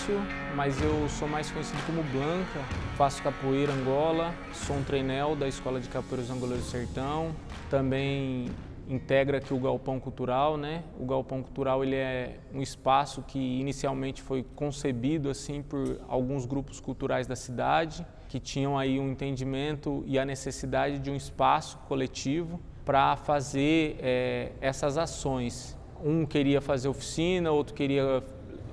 Márcio, mas eu sou mais conhecido como Blanca. Faço capoeira Angola, sou um treinel da Escola de Capoeira dos Angoleiros do Sertão. Também integra aqui o Galpão Cultural, né? O Galpão Cultural ele é um espaço que inicialmente foi concebido assim por alguns grupos culturais da cidade, que tinham aí um entendimento e a necessidade de um espaço coletivo para fazer essas ações. Um queria fazer oficina, outro queria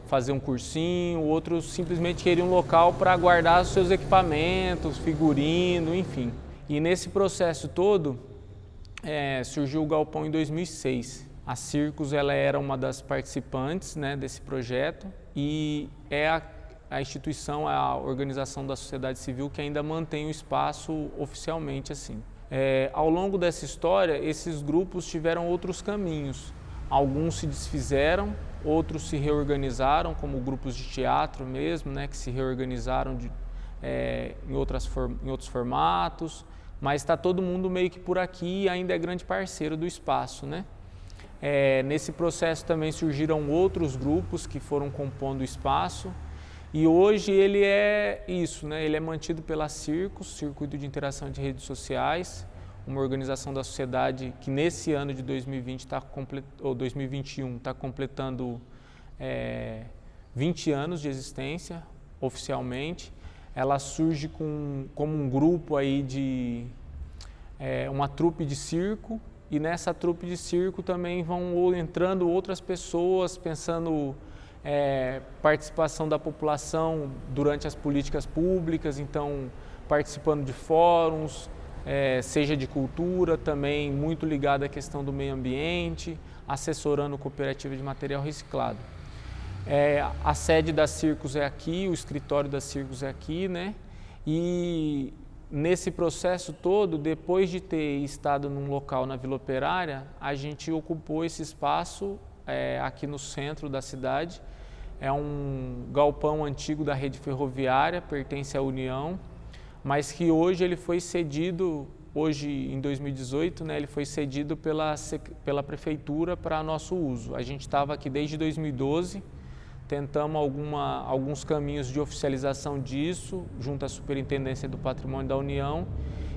fazer um cursinho, o outro simplesmente queria um local para guardar os seus equipamentos, figurino, enfim. E nesse processo todo, surgiu o Galpão em 2006. A Circos ela era uma das participantes, né, desse projeto e é a instituição, a organização da sociedade civil que ainda mantém o espaço oficialmente assim. Ao longo dessa história, esses grupos tiveram outros caminhos. Alguns se desfizeram, outros se reorganizaram, como grupos de teatro mesmo, né, que se reorganizaram em outros formatos, mas está todo mundo meio que por aqui e ainda é grande parceiro do espaço, né? Nesse processo também surgiram outros grupos que foram compondo o espaço e hoje ele é isso, né? Ele é mantido pela Circos, Circuito de Interação de Redes Sociais, uma organização da sociedade que nesse ano de 2020 ou 2021 está completando 20 anos de existência oficialmente. Ela surge como um grupo aí de uma trupe de circo e nessa trupe de circo também vão entrando outras pessoas pensando participação da população durante as políticas públicas, então participando de fóruns, seja de cultura, também muito ligado à questão do meio ambiente, assessorando cooperativa de material reciclado. A sede da Circos é aqui, o escritório da Circos é aqui, né? E nesse processo todo, depois de ter estado num local na Vila Operária, a gente ocupou esse espaço aqui no centro da cidade. É um galpão antigo da rede ferroviária, pertence à União, mas que hoje ele foi cedido, hoje em 2018, né, ele foi cedido pela prefeitura para nosso uso. A gente estava aqui desde 2012, tentamos alguns caminhos de oficialização disso, junto à Superintendência do Patrimônio da União,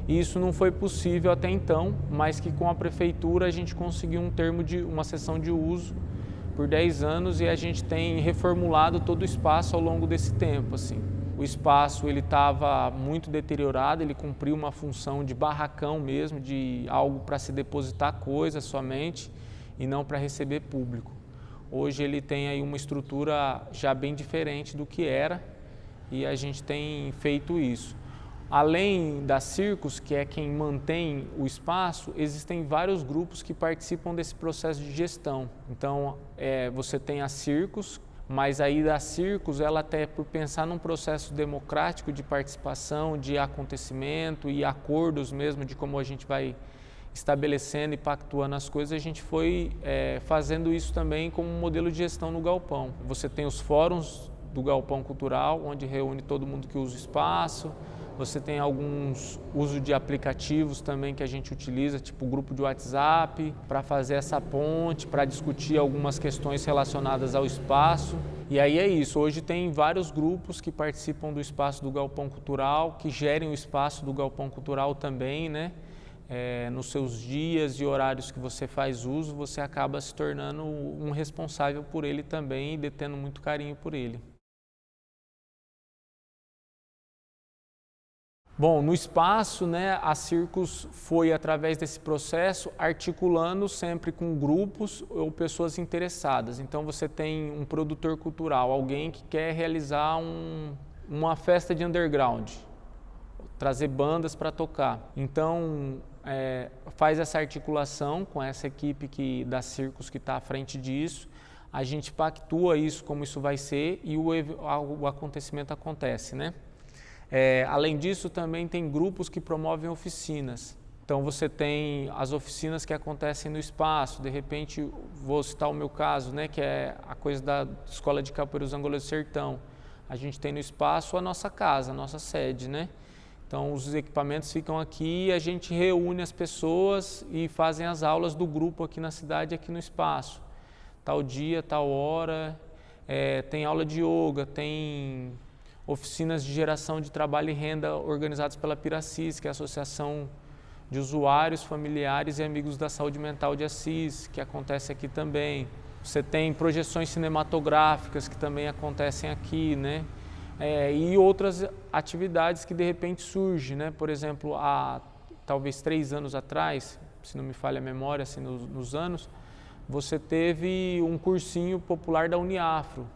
e isso não foi possível até então, mas que com a prefeitura a gente conseguiu um termo de uma cessão de uso por 10 anos e a gente tem reformulado todo o espaço ao longo desse tempo, assim. O espaço ele estava muito deteriorado, ele cumpriu uma função de barracão mesmo, de algo para se depositar coisas somente e não para receber público. Hoje ele tem aí uma estrutura já bem diferente do que era e a gente tem feito isso. Além da Circos, que é quem mantém o espaço, existem vários grupos que participam desse processo de gestão. Então, você tem a Circos, mas aí da Circos, ela até por pensar num processo democrático de participação, de acontecimento e acordos mesmo de como a gente vai estabelecendo e pactuando as coisas, a gente foi fazendo isso também como um modelo de gestão no galpão. Você tem os fóruns do Galpão Cultural, onde reúne todo mundo que usa o espaço. Você tem alguns uso de aplicativos também que a gente utiliza, tipo o grupo de WhatsApp, para fazer essa ponte, para discutir algumas questões relacionadas ao espaço. E aí é isso, hoje tem vários grupos que participam do espaço do Galpão Cultural, que gerem o espaço do Galpão Cultural também, né? Nos seus dias e horários que você faz uso, você acaba se tornando um responsável por ele também e detendo muito carinho por ele. Bom, no espaço, né, a Circos foi, através desse processo, articulando sempre com grupos ou pessoas interessadas. Então, você tem um produtor cultural, alguém que quer realizar uma festa de underground, trazer bandas para tocar. Então, faz essa articulação com essa equipe da Circos que está à frente disso. A gente pactua isso, como isso vai ser, e o acontecimento acontece, né? Além disso, também tem grupos que promovem oficinas. Então, você tem as oficinas que acontecem no espaço. De repente, vou citar o meu caso, né, que é a coisa da Escola de Capoeira dos Angoleiros do Sertão. A gente tem no espaço a nossa casa, a nossa sede, né? Então, os equipamentos ficam aqui e a gente reúne as pessoas e fazem as aulas do grupo aqui na cidade, aqui no espaço. Tal dia, tal hora. tem aula de yoga, tem oficinas de geração de trabalho e renda organizadas pela Piracis, que é a Associação de Usuários, Familiares e Amigos da Saúde Mental de Assis, que acontece aqui também. Você tem projeções cinematográficas que também acontecem aqui, né? E outras atividades que de repente surgem, né? Por exemplo, há talvez 3 anos atrás, se não me falha a memória, assim, nos anos, você teve um cursinho popular da Uniafro,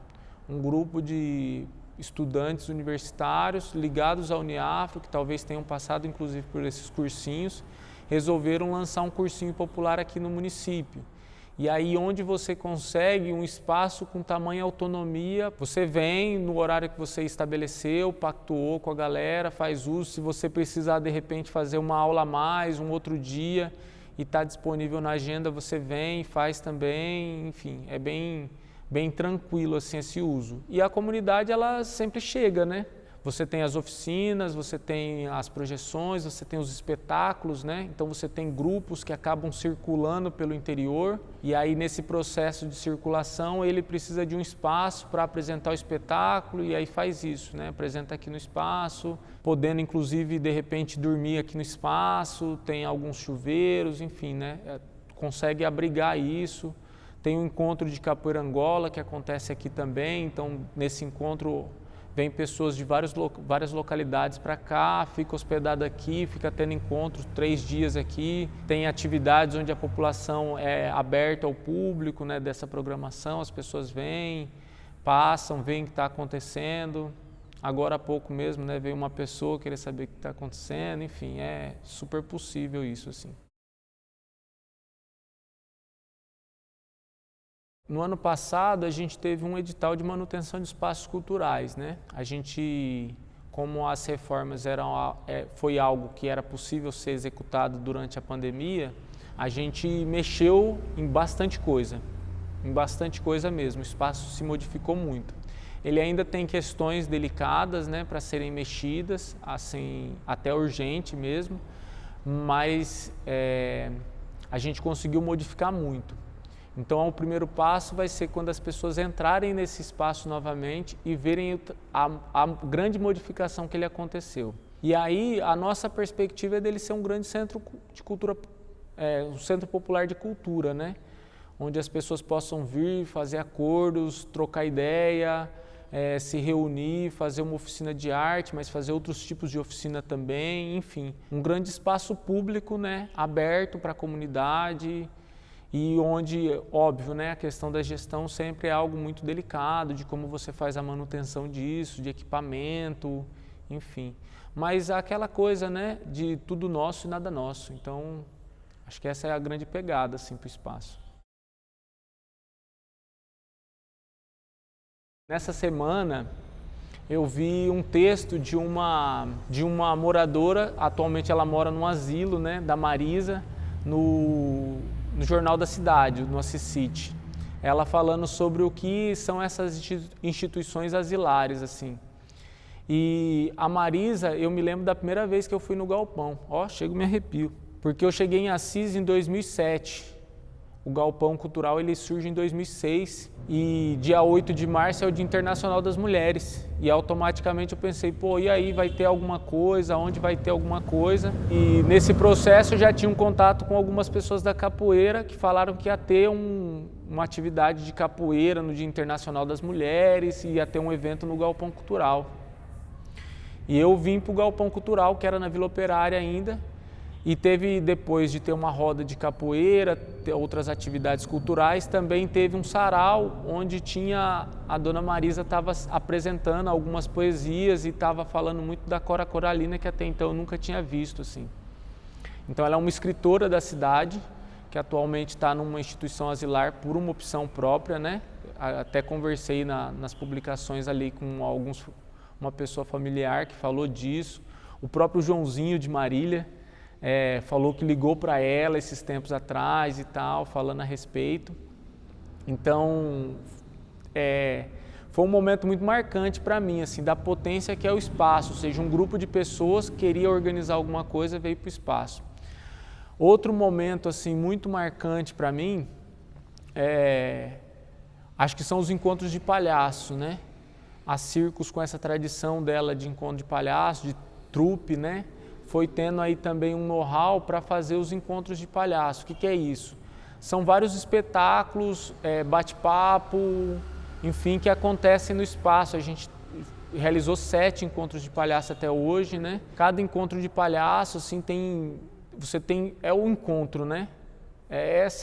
um grupo de estudantes universitários ligados à Uniafro, que talvez tenham passado inclusive por esses cursinhos, resolveram lançar um cursinho popular aqui no município. E aí onde você consegue um espaço com tamanha autonomia, você vem no horário que você estabeleceu, pactuou com a galera, faz uso, se você precisar de repente fazer uma aula a mais, um outro dia, e está disponível na agenda, você vem, faz também, enfim, é bem tranquilo assim esse uso. E a comunidade ela sempre chega, né? Você tem as oficinas, você tem as projeções, você tem os espetáculos, né? Então você tem grupos que acabam circulando pelo interior e aí nesse processo de circulação ele precisa de um espaço para apresentar o espetáculo e aí faz isso, né? Apresenta aqui no espaço, podendo inclusive de repente dormir aqui no espaço, tem alguns chuveiros, enfim, né? Consegue abrigar isso. Tem um encontro de capoeira Angola que acontece aqui também, então nesse encontro vem pessoas de várias localidades para cá, fica hospedada aqui, fica tendo encontros 3 dias aqui, tem atividades onde a população é aberta ao público, né, dessa programação, as pessoas vêm, passam, veem o que está acontecendo. Agora há pouco mesmo, né, veio uma pessoa querer saber o que está acontecendo, enfim, é super possível isso assim. No ano passado, a gente teve um edital de manutenção de espaços culturais, né? A gente, como as reformas foi algo que era possível ser executado durante a pandemia, a gente mexeu em bastante coisa mesmo, o espaço se modificou muito. Ele ainda tem questões delicadas, né, para serem mexidas, assim, até urgente mesmo, mas a gente conseguiu modificar muito. Então, o primeiro passo vai ser quando as pessoas entrarem nesse espaço novamente e verem a grande modificação que ele aconteceu. E aí, a nossa perspectiva é dele ser um grande centro de cultura, um centro popular de cultura, né? Onde as pessoas possam vir, fazer acordos, trocar ideia, se reunir, fazer uma oficina de arte, mas fazer outros tipos de oficina também, enfim. Um grande espaço público, né? Aberto para a comunidade. E onde, óbvio, né, a questão da gestão sempre é algo muito delicado, de como você faz a manutenção disso, de equipamento, enfim. Mas aquela coisa, né, de tudo nosso e nada nosso. Então, acho que essa é a grande pegada, assim, para o espaço. Nessa semana, eu vi um texto de uma moradora, atualmente ela mora num asilo, né, da Marisa, no Jornal da Cidade, no Assis City. Ela falando sobre o que são essas instituições asilares, assim. E a Marisa, eu me lembro da primeira vez que eu fui no Galpão. Ó, chego e me arrepio. Porque eu cheguei em Assis em 2007. O Galpão Cultural ele surge em 2006 e dia 8 de março é o Dia Internacional das Mulheres. E automaticamente eu pensei, pô, e aí, vai ter alguma coisa? Onde vai ter alguma coisa? E nesse processo eu já tinha um contato com algumas pessoas da capoeira que falaram que ia ter uma atividade de capoeira no Dia Internacional das Mulheres e ia ter um evento no Galpão Cultural. E eu vim para o Galpão Cultural, que era na Vila Operária ainda, e teve, depois de ter uma roda de capoeira, ter outras atividades culturais, também teve um sarau onde a dona Marisa estava apresentando algumas poesias e estava falando muito da Cora Coralina, que até então eu nunca tinha visto, assim. Então ela é uma escritora da cidade, que atualmente está numa instituição asilar por uma opção própria, né? Até conversei nas publicações ali com uma pessoa familiar que falou disso, o próprio Joãozinho de Marília, falou que ligou para ela esses tempos atrás e tal, falando a respeito. Então, foi um momento muito marcante para mim, assim, da potência que é o espaço, ou seja, um grupo de pessoas que queria organizar alguma coisa veio para o espaço. Outro momento assim muito marcante para mim acho que são os encontros de palhaço, né? A Circos, com essa tradição dela de encontro de palhaço, de trupe, né? Foi tendo aí também um know-how para fazer os encontros de palhaço. O que é isso? São vários espetáculos, bate-papo, enfim, que acontecem no espaço. A gente realizou 7 encontros de palhaço até hoje, né? Cada encontro de palhaço, assim, é o encontro, né?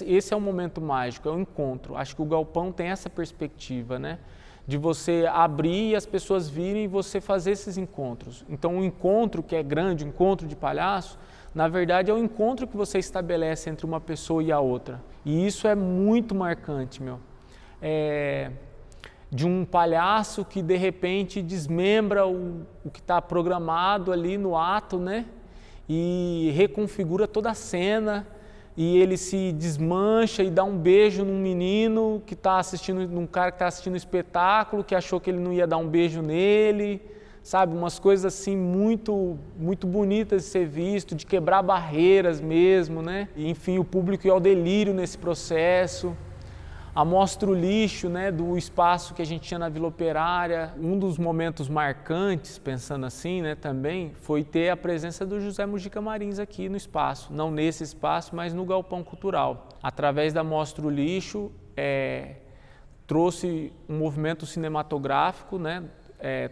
Esse é o momento mágico, é o encontro. Acho que o Galpão tem essa perspectiva, né? De você abrir e as pessoas virem e você fazer esses encontros. Então, o encontro que é grande, o encontro de palhaço, na verdade é o encontro que você estabelece entre uma pessoa e a outra. E isso é muito marcante, meu. De um palhaço que de repente desmembra o que está programado ali no ato, né? E reconfigura toda a cena. E ele se desmancha e dá um beijo num menino que está assistindo, num cara que está assistindo o espetáculo, que achou que ele não ia dar um beijo nele, sabe? Umas coisas assim muito, muito bonitas de ser visto, de quebrar barreiras mesmo, né? E, enfim, o público ia ao delírio nesse processo. A Mostra o Lixo, né, do espaço que a gente tinha na Vila Operária. Um dos momentos marcantes, pensando assim, né, também, foi ter a presença do José Mujica Marins aqui no espaço. Não nesse espaço, mas no Galpão Cultural. Através da Mostra o Lixo, trouxe um movimento cinematográfico, né,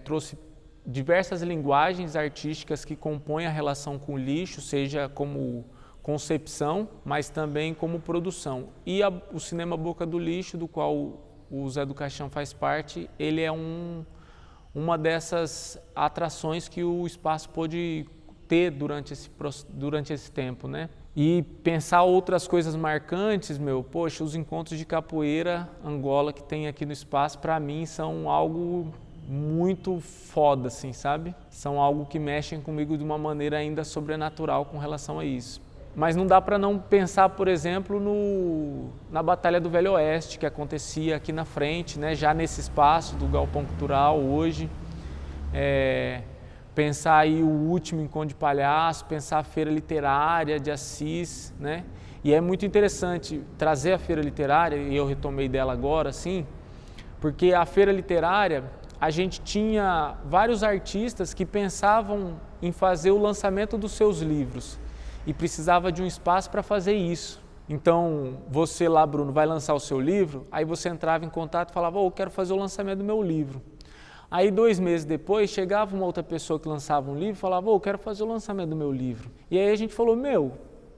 trouxe diversas linguagens artísticas que compõem a relação com o lixo, seja como concepção, mas também como produção. E o Cinema Boca do Lixo, do qual o Zé do Caixão faz parte, ele é uma dessas atrações que o espaço pôde ter durante esse tempo, né? E pensar outras coisas marcantes, poxa, os encontros de capoeira Angola que tem aqui no espaço, para mim, são algo muito foda, assim, sabe? São algo que mexem comigo de uma maneira ainda sobrenatural com relação a isso. Mas não dá para não pensar, por exemplo, na Batalha do Velho Oeste, que acontecia aqui na frente, né, já nesse espaço do Galpão Cultural hoje. Pensar aí o último encontro de palhaço, pensar a Feira Literária de Assis, né? E é muito interessante trazer a Feira Literária, e eu retomei dela agora, assim, porque a Feira Literária, a gente tinha vários artistas que pensavam em fazer o lançamento dos seus livros. E precisava de um espaço para fazer isso. Então, você lá, Bruno, vai lançar o seu livro, aí você entrava em contato e falava, eu quero fazer o lançamento do meu livro. Aí 2 meses depois, chegava uma outra pessoa que lançava um livro e falava, eu quero fazer o lançamento do meu livro. E aí a gente falou,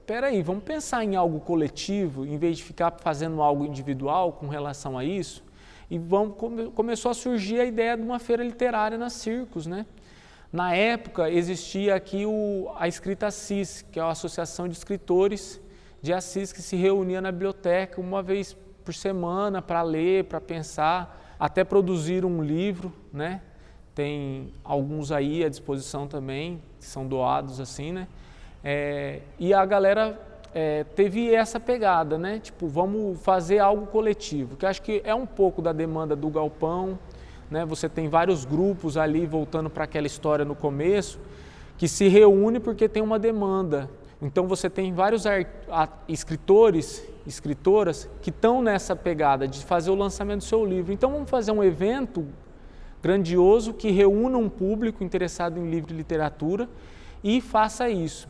peraí, vamos pensar em algo coletivo, em vez de ficar fazendo algo individual com relação a isso. E começou a surgir a ideia de uma feira literária na Circos, né? Na época, existia aqui a Escrita Assis, que é a Associação de Escritores de Assis, que se reunia na biblioteca uma vez por semana para ler, para pensar, até produzir um livro, né? Tem alguns aí à disposição também, que são doados assim, né? E a galera teve essa pegada, né? Tipo, vamos fazer algo coletivo, que acho que é um pouco da demanda do Galpão, né? Você tem vários grupos ali, voltando para aquela história no começo, que se reúnem porque tem uma demanda. Então você tem vários escritores, escritoras que estão nessa pegada de fazer o lançamento do seu livro. Então vamos fazer um evento grandioso que reúna um público interessado em livro e literatura e faça isso.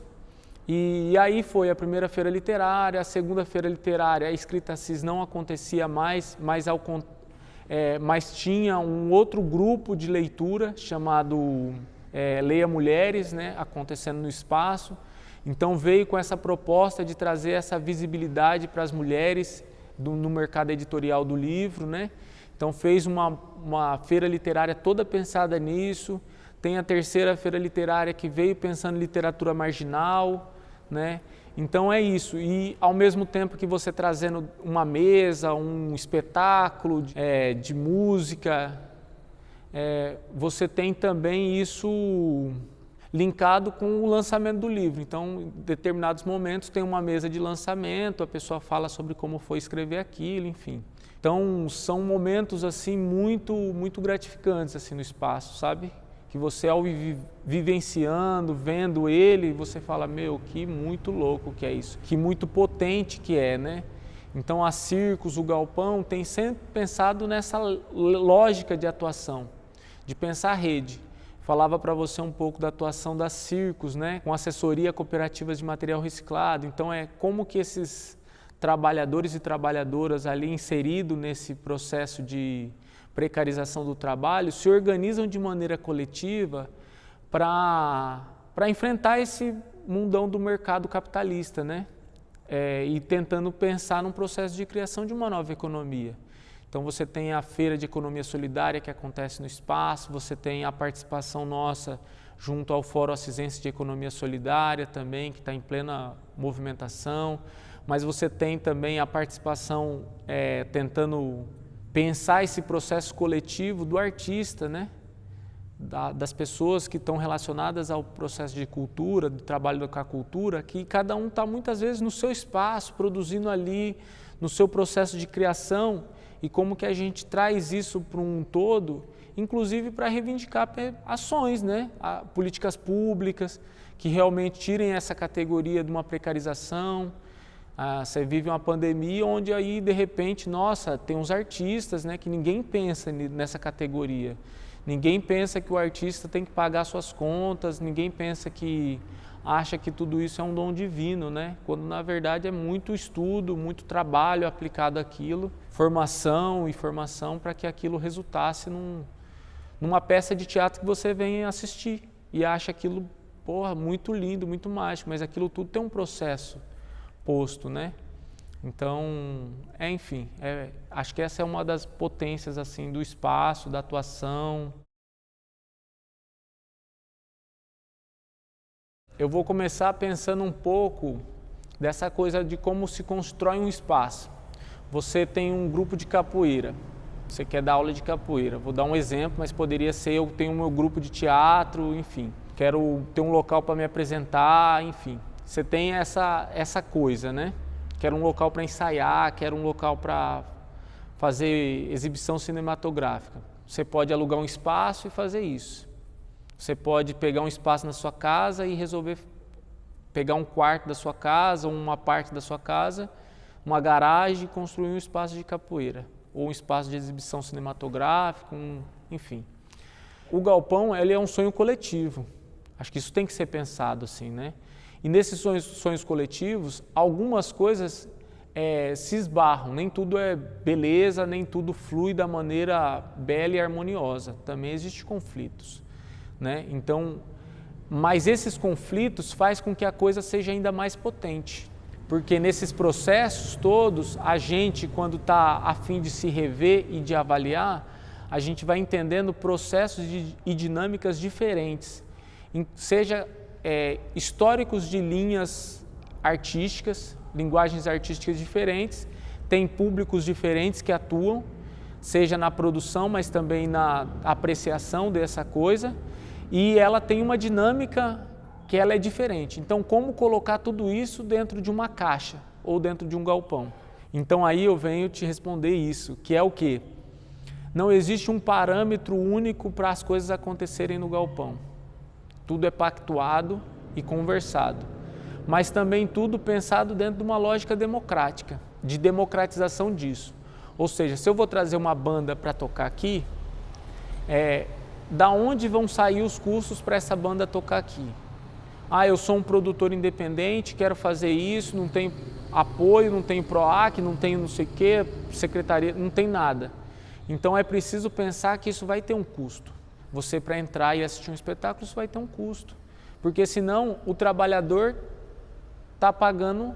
E aí foi a primeira feira literária, a segunda feira literária, a Escrita Assis não acontecia mais, mas tinha um outro grupo de leitura chamado Leia Mulheres, né, acontecendo no espaço. Então veio com essa proposta de trazer essa visibilidade para as mulheres no mercado editorial do livro, né? Então fez uma feira literária toda pensada nisso. Tem a terceira feira literária que veio pensando em literatura marginal, né? Então é isso, e ao mesmo tempo que você trazendo uma mesa, um espetáculo de música, você tem também isso linkado com o lançamento do livro. Então, em determinados momentos tem uma mesa de lançamento, a pessoa fala sobre como foi escrever aquilo, enfim. Então, são momentos assim muito, muito gratificantes assim no espaço, sabe? Que você ao vivenciando, vendo ele, você fala, que muito louco que é isso, que muito potente que é, né? Então, a Circos, o Galpão, tem sempre pensado nessa lógica de atuação, de pensar a rede. Falava para você um pouco da atuação da Circos, né, com assessoria a cooperativas de material reciclado. Então, como que esses trabalhadores e trabalhadoras ali inseridos nesse processo de precarização do trabalho se organizam de maneira coletiva para enfrentar esse mundão do mercado capitalista, né? E tentando pensar num processo de criação de uma nova economia. Então você tem a Feira de Economia Solidária que acontece no espaço, você tem a participação nossa junto ao Fórum Assisense de Economia Solidária também, que está em plena movimentação, mas você tem também a participação tentando pensar esse processo coletivo do artista, né? Das pessoas que estão relacionadas ao processo de cultura, do trabalho com a cultura, que cada um está muitas vezes no seu espaço, produzindo ali, no seu processo de criação, e como que a gente traz isso para um todo, inclusive para reivindicar ações, né? Políticas públicas, que realmente tirem essa categoria de uma precarização. Você vive uma pandemia onde aí, de repente, nossa, tem uns artistas, né, que ninguém pensa nessa categoria. Ninguém pensa que o artista tem que pagar suas contas, ninguém pensa que acha que tudo isso é um dom divino, né? Quando na verdade é muito estudo, muito trabalho aplicado àquilo, formação e formação para que aquilo resultasse numa peça de teatro que você vem assistir e acha aquilo, porra, muito lindo, muito mágico, mas aquilo tudo tem um processo posto, né? Então, enfim, acho que essa é uma das potências assim do espaço, da atuação. Eu vou começar pensando um pouco dessa coisa de como se constrói um espaço. Você tem um grupo de capoeira, você quer dar aula de capoeira. Vou dar um exemplo, mas poderia ser eu tenho o meu grupo de teatro, enfim. Quero ter um local para me apresentar, enfim. Você tem essa coisa, né? Quero um local para ensaiar, quero um local para fazer exibição cinematográfica. Você pode alugar um espaço e fazer isso. Você pode pegar um espaço na sua casa e resolver pegar um quarto da sua casa, uma parte da sua casa, uma garagem e construir um espaço de capoeira, ou um espaço de exibição cinematográfica, enfim. O galpão, ele é um sonho coletivo. Acho que isso tem que ser pensado assim, né? E nesses sonhos coletivos, algumas coisas se esbarram, nem tudo é beleza, nem tudo flui da maneira bela e harmoniosa, também existem conflitos, né? Então, mas esses conflitos faz com que a coisa seja ainda mais potente, porque nesses processos todos, a gente, quando está a fim de se rever e de avaliar, a gente vai entendendo processos e dinâmicas diferentes, seja históricos de linhas artísticas, linguagens artísticas diferentes, tem públicos diferentes que atuam, seja na produção, mas também na apreciação dessa coisa, e ela tem uma dinâmica que ela é diferente. Então, como colocar tudo isso dentro de uma caixa ou dentro de um galpão? Então, aí eu venho te responder isso, que é o quê? Não existe um parâmetro único para as coisas acontecerem no galpão. Tudo é pactuado e conversado, mas também tudo pensado dentro de uma lógica democrática, de democratização disso. Ou seja, se eu vou trazer uma banda para tocar aqui, da onde vão sair os custos para essa banda tocar aqui? Eu sou um produtor independente, quero fazer isso, não tenho apoio, não tenho PROAC, não tenho não sei o quê, secretaria, não tem nada. Então é preciso pensar que isso vai ter um custo. Você, para entrar e assistir um espetáculo, isso vai ter um custo. Porque senão o trabalhador está pagando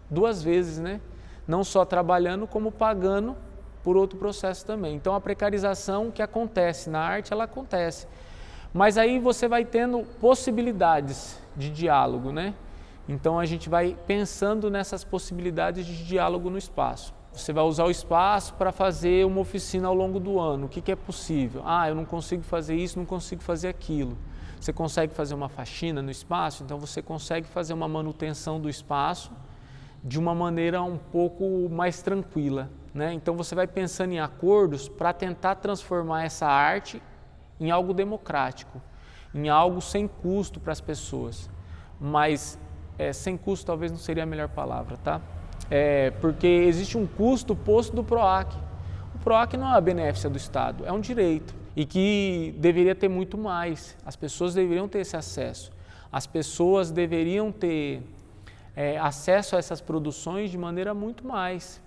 duas vezes, né? Não só trabalhando, como pagando por outro processo também. Então a precarização que acontece na arte, ela acontece. Mas aí você vai tendo possibilidades de diálogo, né? Então a gente vai pensando nessas possibilidades de diálogo no espaço. Você vai usar o espaço para fazer uma oficina ao longo do ano. O que é possível? Eu não consigo fazer isso, não consigo fazer aquilo. Você consegue fazer uma faxina no espaço, então você consegue fazer uma manutenção do espaço de uma maneira um pouco mais tranquila, né? Então você vai pensando em acordos para tentar transformar essa arte em algo democrático, em algo sem custo para as pessoas. Mas sem custo talvez não seria a melhor palavra, tá? porque existe um custo posto do PROAC. O PROAC não é uma benéfica do Estado, é um direito e que deveria ter muito mais. As pessoas deveriam ter esse acesso. As pessoas deveriam ter acesso a essas produções de maneira muito mais.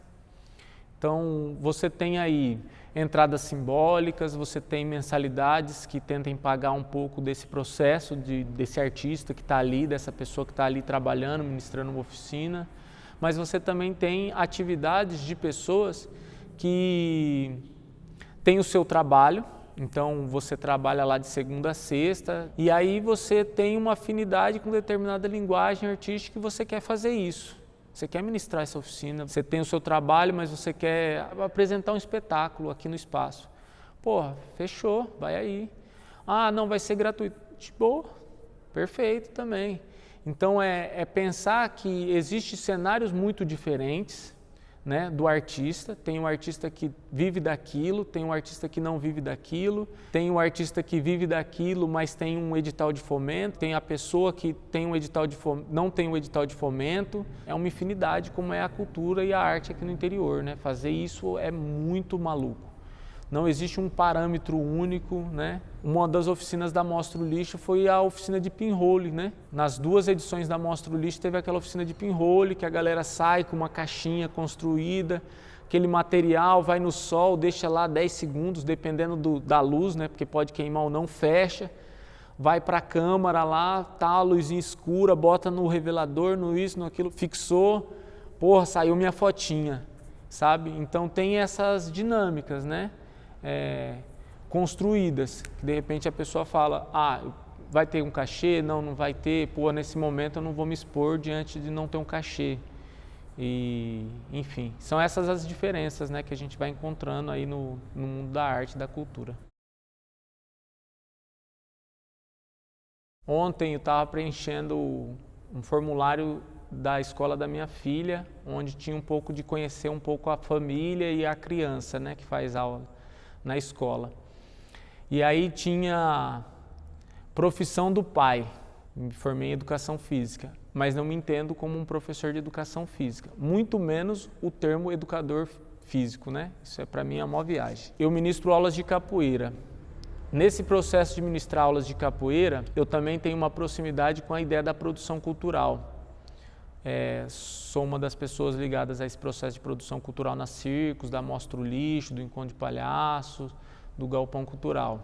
Então, você tem aí entradas simbólicas, você tem mensalidades que tentem pagar um pouco desse processo, desse artista que está ali, dessa pessoa que está ali trabalhando, ministrando uma oficina, mas você também tem atividades de pessoas que têm o seu trabalho, então você trabalha lá de segunda a sexta, e aí você tem uma afinidade com determinada linguagem artística e você quer fazer isso. Você quer ministrar essa oficina, você tem o seu trabalho, mas você quer apresentar um espetáculo aqui no espaço. Porra, fechou, vai aí. Ah, não, vai ser gratuito. Boa, perfeito também. Então é pensar que existem cenários muito diferentes, né, do artista. Tem um artista que vive daquilo, tem um artista que não vive daquilo, tem um artista que vive daquilo, mas tem um edital de fomento, tem a pessoa que tem um edital de não tem um edital de fomento. É uma infinidade como é a cultura e a arte aqui no interior, né? Fazer isso é muito maluco. Não existe um parâmetro único, né? Uma das oficinas da Mostra o Lixo foi a oficina de pinhole, né? Nas 2 edições da Mostra o Lixo teve aquela oficina de pinhole, que a galera sai com uma caixinha construída, aquele material vai no sol, deixa lá 10 segundos, dependendo da luz, né? Porque pode queimar ou não, fecha, vai para a câmara lá, tá a luzinha escura, bota no revelador, no isso, no aquilo, fixou, porra, saiu minha fotinha, sabe? Então tem essas dinâmicas, né? Construídas, que de repente a pessoa fala, vai ter um cachê? Não, não vai ter, pô, nesse momento eu não vou me expor diante de não ter um cachê. E, enfim, são essas as diferenças, né, que a gente vai encontrando aí no mundo da arte e da cultura. Ontem eu estava preenchendo um formulário da escola da minha filha, onde tinha um pouco de conhecer um pouco a família e a criança, né, que faz aula na escola. E aí tinha profissão do pai. Me formei em educação física, mas não me entendo como um professor de educação física, muito menos o termo educador físico, né? Isso é para mim a maior viagem. Eu ministro aulas de capoeira. Nesse processo de ministrar aulas de capoeira, eu também tenho uma proximidade com a ideia da produção cultural. Sou uma das pessoas ligadas a esse processo de produção cultural na Circos, da Mostra o Lixo, do Encontro de Palhaços, do Galpão Cultural.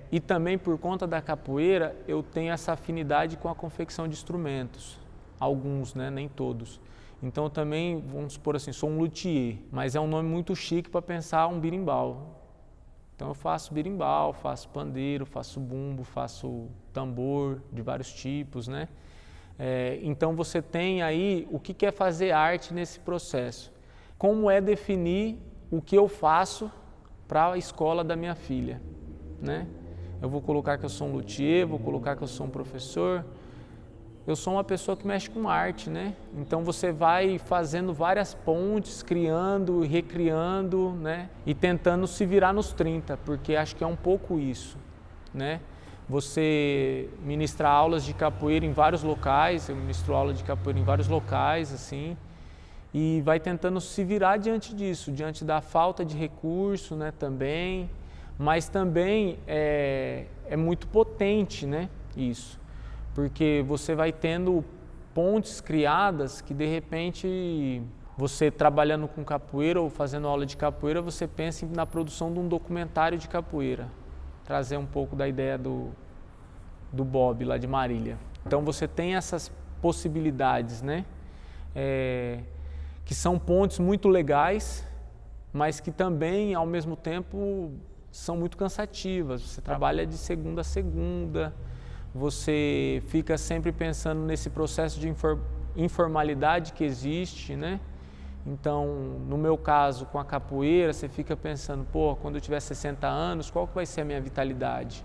E também por conta da capoeira, eu tenho essa afinidade com a confecção de instrumentos, alguns, né, nem todos. Então eu também, vamos supor assim, sou um luthier, mas é um nome muito chique para pensar um berimbau. Então eu faço berimbau, faço pandeiro, faço bumbo, faço tambor de vários tipos, né? Então você tem aí o que é fazer arte nesse processo. Como é definir o que eu faço para a escola da minha filha, né? Eu vou colocar que eu sou um luthier, vou colocar que eu sou um professor. Eu sou uma pessoa que mexe com arte, né? Então você vai fazendo várias pontes, criando e recriando, né? E tentando se virar nos 30, porque acho que é um pouco isso, né? Você ministra aulas de capoeira em vários locais, eu ministro aula de capoeira em vários locais, assim, e vai tentando se virar diante disso, diante da falta de recurso, né, também, mas também é muito potente, né, isso, porque você vai tendo pontes criadas que de repente você trabalhando com capoeira ou fazendo aula de capoeira, você pensa na produção de um documentário de capoeira. Trazer um pouco da ideia do Bob lá de Marília. Então você tem essas possibilidades, né? Que são pontes muito legais, mas que também, ao mesmo tempo, são muito cansativas. Você trabalha de segunda a segunda, você fica sempre pensando nesse processo de informalidade que existe, né? Então, no meu caso, com a capoeira, você fica pensando, pô, quando eu tiver 60 anos, qual que vai ser a minha vitalidade?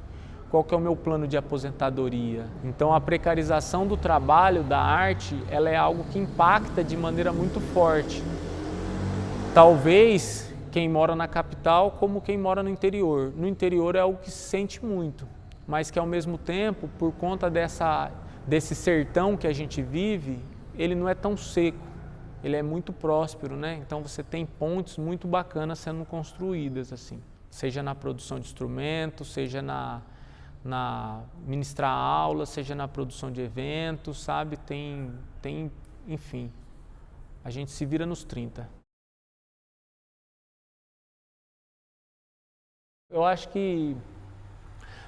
Qual que é o meu plano de aposentadoria? Então, a precarização do trabalho, da arte, ela é algo que impacta de maneira muito forte. Talvez quem mora na capital como quem mora no interior. No interior é algo que se sente muito, mas que ao mesmo tempo, por conta desse sertão que a gente vive, ele não é tão seco. ele é muito próspero, né? Então você tem pontes muito bacanas sendo construídas, assim, seja na produção de instrumentos, seja na ministrar aulas, seja na produção de eventos, sabe? Enfim, a gente se vira nos 30. Eu acho que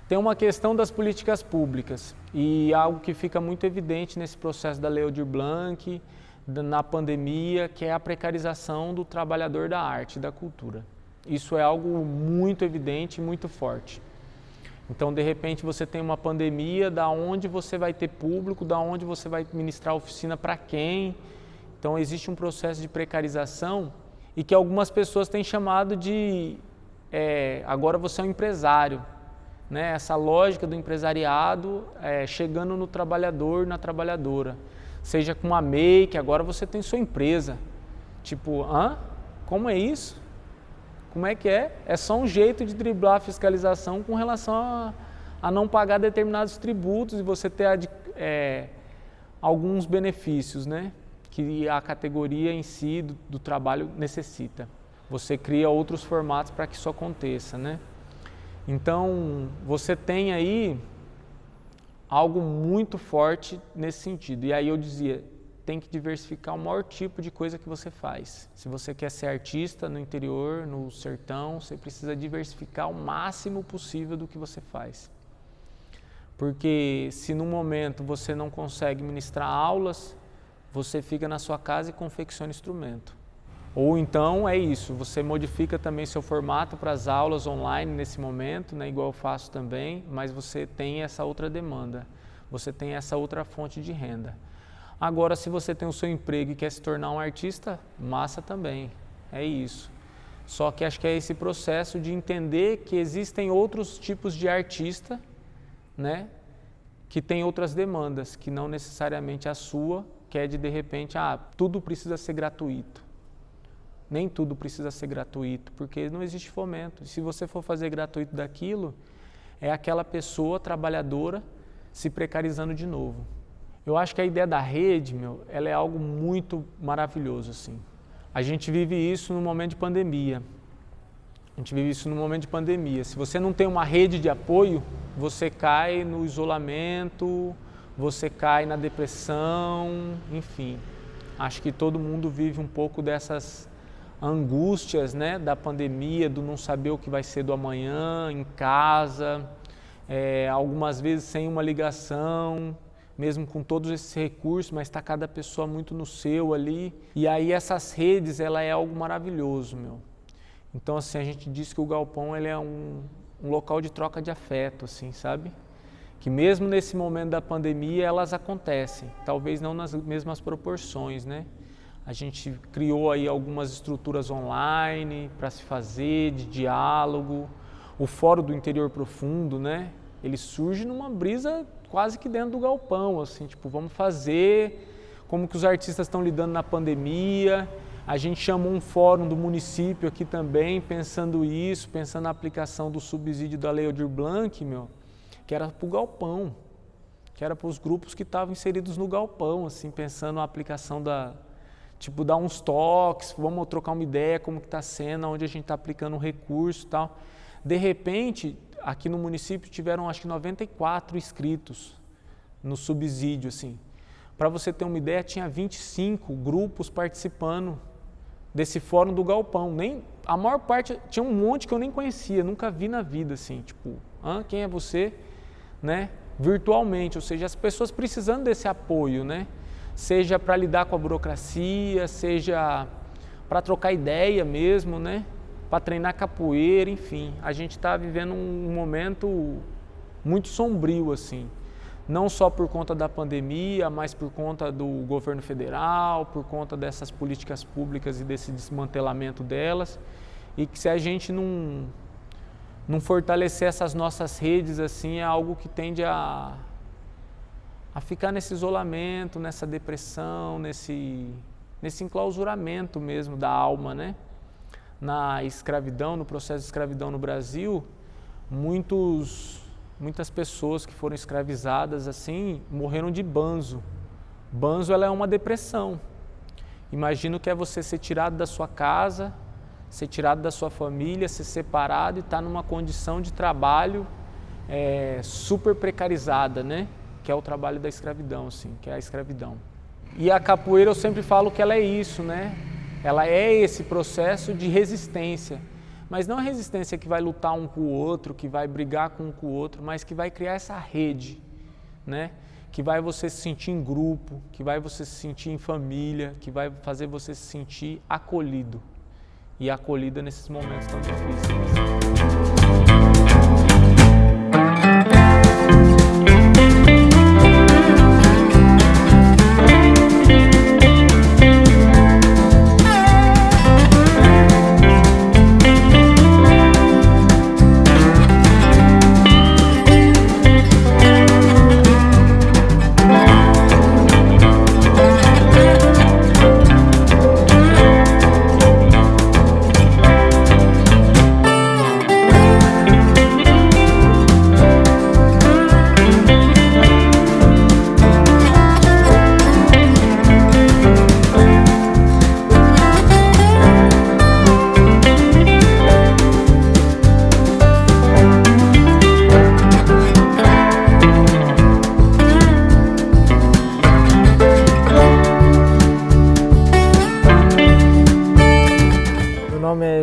tem uma questão das políticas públicas e algo que fica muito evidente nesse processo da Lei Aldir Blanc, na pandemia, que é a precarização do trabalhador da arte e da cultura. Isso é algo muito evidente e muito forte. Então, de repente, você tem uma pandemia, da onde você vai ter público, da onde você vai ministrar oficina para quem. Então, existe um processo de precarização e que algumas pessoas têm chamado de agora você é um empresário. Né? Essa lógica do empresariado chegando no trabalhador, na trabalhadora. Seja com uma MEI, que agora você tem sua empresa. Tipo, como é isso? Como é que é? É só um jeito de driblar a fiscalização com relação a não pagar determinados tributos e você ter alguns benefícios, né? Que a categoria em si do trabalho necessita. Você cria outros formatos para que isso aconteça, né? Então, você tem aí algo muito forte nesse sentido. E aí eu dizia, tem que diversificar o maior tipo de coisa que você faz. Se você quer ser artista no interior, no sertão, você precisa diversificar o máximo possível do que você faz. Porque se no momento você não consegue ministrar aulas, você fica na sua casa e confecciona instrumento. Ou então é isso, você modifica também seu formato para as aulas online nesse momento, né, igual eu faço também, mas você tem essa outra demanda, você tem essa outra fonte de renda. Agora, se você tem o seu emprego e quer se tornar um artista, massa também, é isso. Só que acho que é esse processo de entender que existem outros tipos de artista, né, que tem outras demandas, que não necessariamente a sua, que é de repente, tudo precisa ser gratuito. Nem tudo precisa ser gratuito, porque não existe fomento. Se você for fazer gratuito daquilo, é aquela pessoa trabalhadora se precarizando de novo. Eu acho que a ideia da rede, ela é algo muito maravilhoso, assim. A gente vive isso no momento de pandemia. Se você não tem uma rede de apoio, você cai no isolamento, você cai na depressão, enfim. Acho que todo mundo vive um pouco dessas angústias, né, da pandemia, do não saber o que vai ser do amanhã, em casa, algumas vezes sem uma ligação, mesmo com todos esses recursos, mas está cada pessoa muito no seu ali. E aí essas redes, ela é algo maravilhoso, Então, assim, a gente diz que o galpão ele é um local de troca de afeto, assim, sabe? Que mesmo nesse momento da pandemia, elas acontecem, talvez não nas mesmas proporções, né? A gente criou aí algumas estruturas online para se fazer, de diálogo. O Fórum do Interior Profundo, né? Ele surge numa brisa quase que dentro do galpão, assim, tipo, vamos fazer, como que os artistas estão lidando na pandemia. A gente chamou um fórum do município aqui também, pensando isso, pensando na aplicação do subsídio da Lei Aldir Blanc, que era para o galpão, que era para os grupos que estavam inseridos no galpão, assim, pensando na aplicação tipo, dar uns toques, vamos trocar uma ideia, como que está sendo, onde a gente está aplicando um recurso e tal. De repente, aqui no município tiveram acho que 94 inscritos no subsídio, assim. Para você ter uma ideia, tinha 25 grupos participando desse fórum do galpão. A maior parte, tinha um monte que eu nem conhecia, nunca vi na vida, assim, tipo, quem é você, né? Virtualmente, ou seja, as pessoas precisando desse apoio, né? Seja para lidar com a burocracia, seja para trocar ideia mesmo, né? Para treinar capoeira, enfim. A gente está vivendo um momento muito sombrio, assim. Não só por conta da pandemia, mas por conta do governo federal, por conta dessas políticas públicas e desse desmantelamento delas. E que se a gente não fortalecer essas nossas redes, assim, é algo que tende a ficar nesse isolamento, nessa depressão, nesse enclausuramento mesmo da alma, né? Na escravidão, no processo de escravidão no Brasil, muitas pessoas que foram escravizadas assim morreram de banzo. Banzo ela é uma depressão. Imagina o que é você ser tirado da sua casa, ser tirado da sua família, ser separado e estar numa condição de trabalho super precarizada, né? Que é o trabalho da escravidão, assim, que é a escravidão. E a capoeira eu sempre falo que ela é isso, né? Ela é esse processo de resistência, mas não a resistência que vai lutar um com o outro, que vai brigar com um com o outro, mas que vai criar essa rede, né? Que vai você se sentir em grupo, que vai você se sentir em família, que vai fazer você se sentir acolhido e acolhida nesses momentos tão difíceis.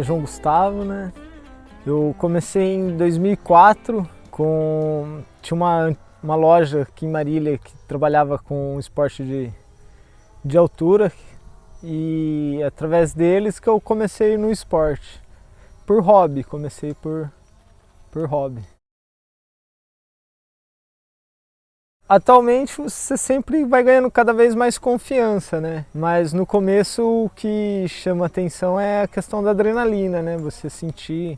João Gustavo, né? Eu comecei em 2004 tinha uma loja aqui em Marília que trabalhava com esporte de altura e através deles que eu comecei no esporte, por hobby, comecei por hobby. Atualmente você sempre vai ganhando cada vez mais confiança, né? Mas no começo o que chama atenção é a questão da adrenalina, né? Você sentir,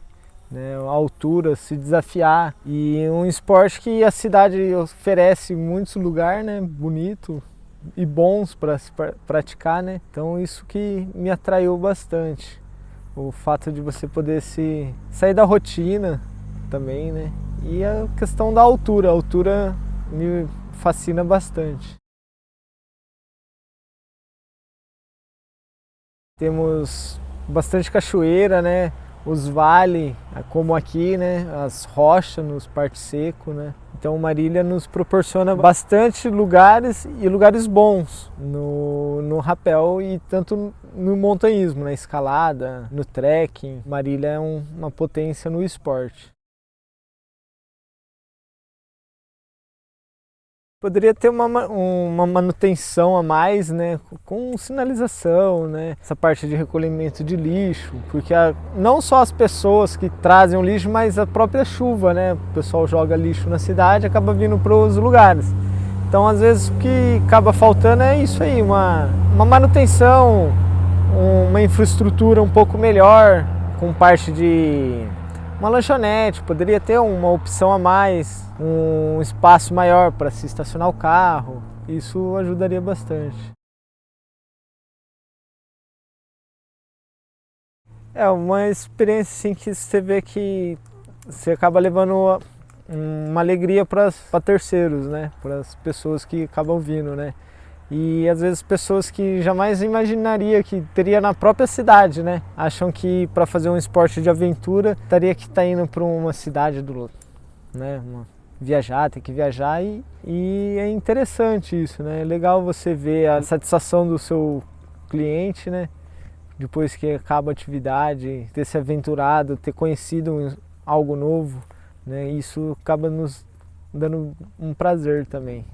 né, a altura, se desafiar. E um esporte que a cidade oferece muitos lugares, né, bonito e bons para se praticar, né? Então isso que me atraiu bastante. O fato de você poder sair da rotina também, né? E a questão da altura. A altura me fascina bastante. Temos bastante cachoeira, né? Os vales, como aqui, né? As rochas nos partes secos, né? Então Marília nos proporciona bastante lugares e lugares bons no rapel e tanto no montanhismo, na escalada, no trekking. Marília é uma potência no esporte. Poderia ter uma manutenção a mais, né, com sinalização, né, essa parte de recolhimento de lixo, porque não só as pessoas que trazem o lixo, mas a própria chuva, né, o pessoal joga lixo na cidade e acaba vindo para os lugares. Então, às vezes, o que acaba faltando é isso aí, uma manutenção, uma infraestrutura um pouco melhor, com parte de uma lanchonete, poderia ter uma opção a mais, um espaço maior para se estacionar o carro, isso ajudaria bastante. É uma experiência assim, que você vê que você acaba levando uma alegria para terceiros, né? Para as pessoas que acabam vindo, né? E às vezes pessoas que jamais imaginaria que teria na própria cidade, né? Acham que para fazer um esporte de aventura teria que estar indo para uma cidade do outro, né? Tem que viajar e é interessante isso, né? É legal você ver a satisfação do seu cliente, né? Depois que acaba a atividade, ter se aventurado, ter conhecido algo novo, né? Isso acaba nos dando um prazer também.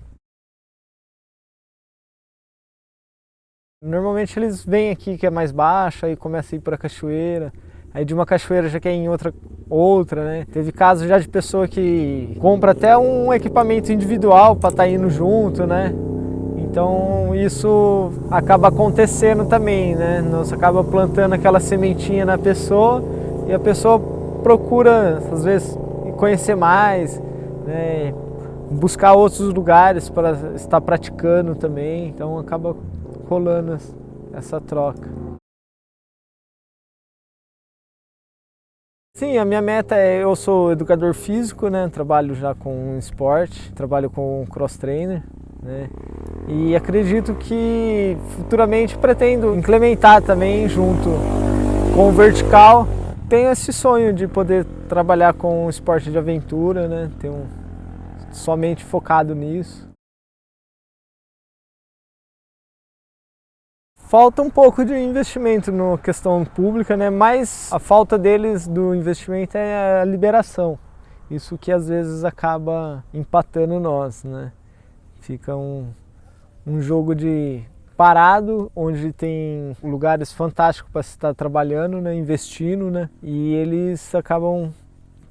Normalmente eles vêm aqui que é mais baixo, aí começa a ir para a cachoeira, aí de uma cachoeira já quer ir em outra, né? Teve casos já de pessoa que compra até um equipamento individual para estar indo junto, né? Então isso acaba acontecendo também, né? Você acaba plantando aquela sementinha na pessoa e a pessoa procura, às vezes, conhecer mais, né? Buscar outros lugares para estar praticando também, então acaba rolando essa troca. Sim, a minha meta eu sou educador físico, né? Trabalho já com esporte, trabalho com cross trainer, né? E acredito que futuramente pretendo implementar também junto com o vertical. Tenho esse sonho de poder trabalhar com esporte de aventura, né? Somente focado nisso. Falta um pouco de investimento na questão pública, né? Mas a falta deles do investimento é a liberação. Isso que às vezes acaba empatando nós, né? Fica um jogo de parado, onde tem lugares fantásticos para se estar trabalhando, né? Investindo, né? E eles acabam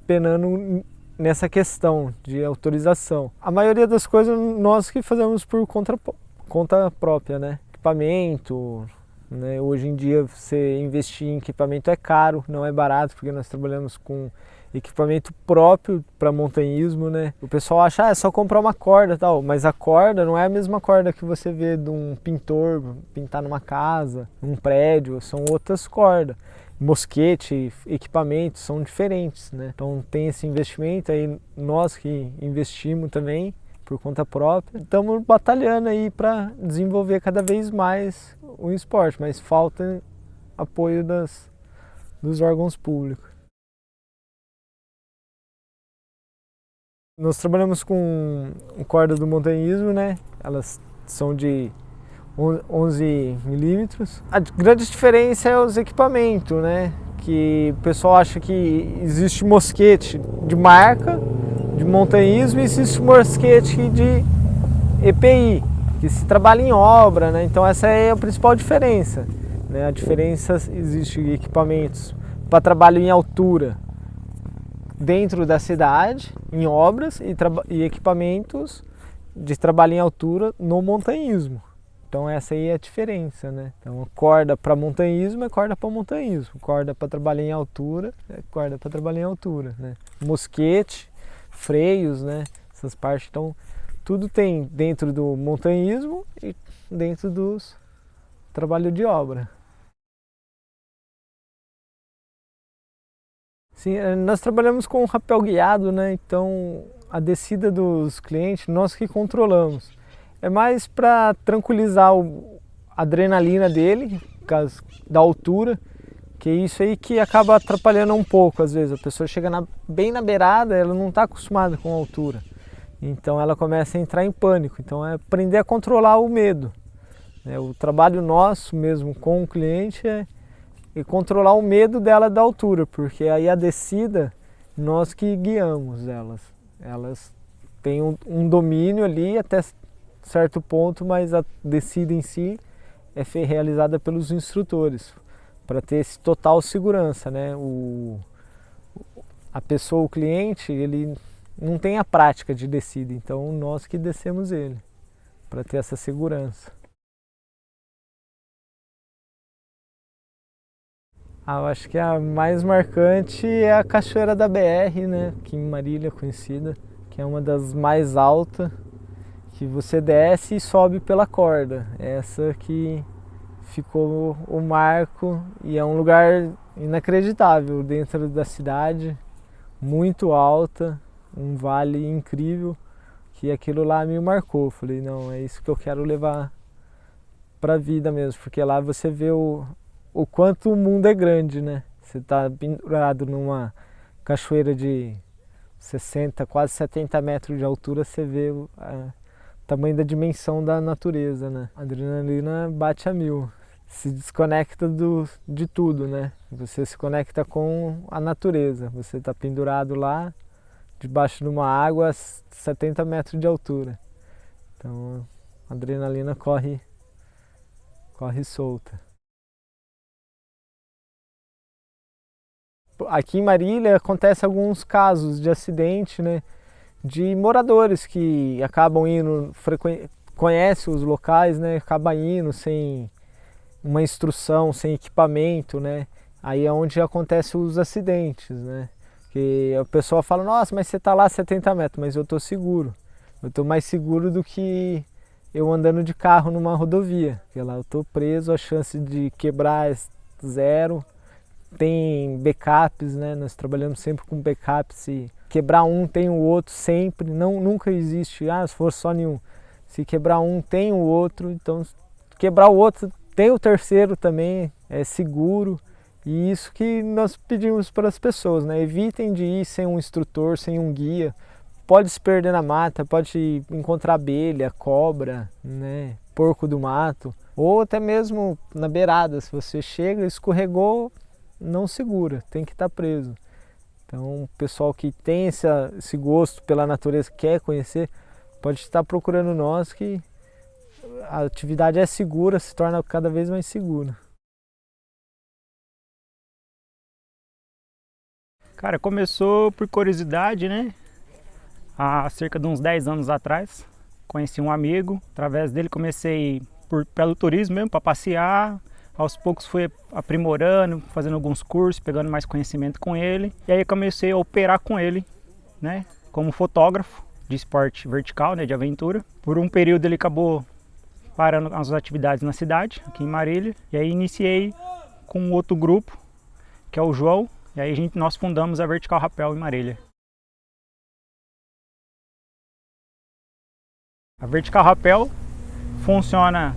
penando nessa questão de autorização. A maioria das coisas nós que fazemos por conta própria, né? Equipamento, né? Hoje em dia você investir em equipamento é caro, não é barato, porque nós trabalhamos com equipamento próprio para montanhismo, né? O pessoal acha, é só comprar uma corda e tal, mas a corda não é a mesma corda que você vê de um pintor pintar numa casa, num prédio, são outras cordas. Mosquete, equipamentos são diferentes, né? Então tem esse investimento aí, nós que investimos também por conta própria. Estamos batalhando aí para desenvolver cada vez mais o esporte, mas falta apoio dos órgãos públicos. Nós trabalhamos com cordas do montanhismo, né? Elas são de 11 milímetros. A grande diferença é os equipamentos, né? Que o pessoal acha que existe mosquete de marca, de montanhismo, e existe mosquete de EPI, que se trabalha em obra, né? Então essa é a principal diferença, né? A diferença existe equipamentos para trabalho em altura dentro da cidade, em obras, e equipamentos de trabalho em altura no montanhismo. Então essa aí é a diferença, né? Então corda para montanhismo é corda para montanhismo, corda para trabalhar em altura é corda para trabalhar em altura, né? Mosquete, freios, né? Essas partes, então tudo tem dentro do montanhismo e dentro dos trabalho de obra. Sim, nós trabalhamos com rapel guiado, né? Então a descida dos clientes nós que controlamos. É mais para tranquilizar a adrenalina dele, por causa da altura, que é isso aí que acaba atrapalhando um pouco às vezes. A pessoa chega bem na beirada, ela não está acostumada com a altura. Então ela começa a entrar em pânico. Então é aprender a controlar o medo. O trabalho nosso mesmo com o cliente é controlar o medo dela da altura, porque aí a descida nós que guiamos elas. Elas têm um domínio ali até certo ponto, mas a descida em si é realizada pelos instrutores, para ter esse total segurança, né? A pessoa, o cliente, ele não tem a prática de descida, então nós que descemos ele, para ter essa segurança. Eu acho que a mais marcante é a Cachoeira da BR, né? Aqui em Marília, conhecida, que é uma das mais altas, que você desce e sobe pela corda. Essa que ficou o marco e é um lugar inacreditável dentro da cidade, muito alta, um vale incrível, que aquilo lá me marcou. Falei, não, é isso que eu quero levar para a vida mesmo, porque lá você vê o quanto o mundo é grande, né? Você está pendurado numa cachoeira de 60, quase 70 metros de altura, você vê o tamanho da dimensão da natureza, né? A adrenalina bate a mil. Se desconecta de tudo, né? Você se conecta com a natureza. Você está pendurado lá, debaixo de uma água a 70 metros de altura. Então a adrenalina corre solta. Aqui em Marília acontece alguns casos de acidente, né, de moradores que acabam indo, conhecem os locais, né, acabam indo sem uma instrução, sem equipamento, né, aí é onde acontecem os acidentes, né, que a pessoa fala, nossa, mas você está lá a 70 metros, mas eu estou seguro, eu estou mais seguro do que eu andando de carro numa rodovia, porque lá eu estou preso, a chance de quebrar é zero. Tem backups, né? Nós trabalhamos sempre com backups, se quebrar um tem o outro sempre, nunca existe, se for só nenhum. Se quebrar um, tem o outro. Então, quebrar o outro, tem o terceiro também, é seguro. E isso que nós pedimos para as pessoas, né? Evitem de ir sem um instrutor, sem um guia. Pode se perder na mata, pode encontrar abelha, cobra, né? Porco do mato. Ou até mesmo na beirada, se você chega, escorregou, não segura, tem que estar preso. Então, o pessoal que tem esse gosto pela natureza, quer conhecer, pode estar procurando nós, que a atividade é segura, se torna cada vez mais segura. Cara, começou por curiosidade, né? Há cerca de uns 10 anos atrás, conheci um amigo, através dele comecei pelo turismo mesmo, para passear. Aos poucos fui aprimorando, fazendo alguns cursos, pegando mais conhecimento com ele. E aí comecei a operar com ele, né? Como fotógrafo de esporte vertical, né? De aventura. Por um período ele acabou parando as atividades na cidade, aqui em Marília. E aí iniciei com outro grupo, que é o João. E aí nós fundamos a Vertical Rappel em Marília. A Vertical Rappel funciona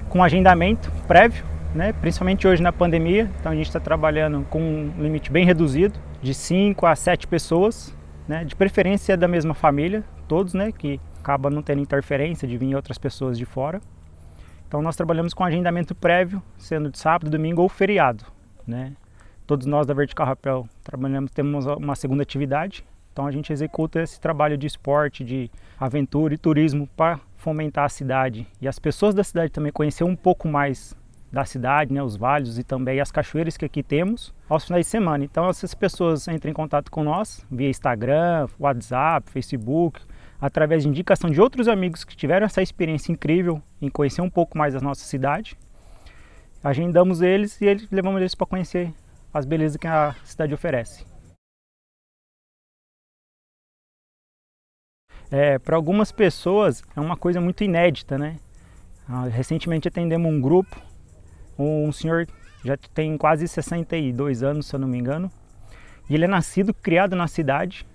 com agendamento prévio, né? Principalmente hoje na pandemia. Então a gente está trabalhando com um limite bem reduzido, de 5 a 7 pessoas, né? De preferência da mesma família, todos, né? Que acaba não tendo interferência de vir outras pessoas de fora. Então nós trabalhamos com agendamento prévio, sendo de sábado, domingo ou feriado, né? Todos nós da Vertical Rappel temos uma segunda atividade, então a gente executa esse trabalho de esporte, de aventura e turismo para fomentar a cidade e as pessoas da cidade também conhecer um pouco mais da cidade, né, os vales e também as cachoeiras que aqui temos aos finais de semana. Então essas pessoas entram em contato com nós via Instagram, WhatsApp, Facebook, através de indicação de outros amigos que tiveram essa experiência incrível em conhecer um pouco mais da nossa cidade. Agendamos eles e levamos eles para conhecer as belezas que a cidade oferece. Para algumas pessoas é uma coisa muito inédita, né? Recentemente atendemos um grupo, um senhor já tem quase 62 anos, se eu não me engano, e ele é nascido, criado na cidade,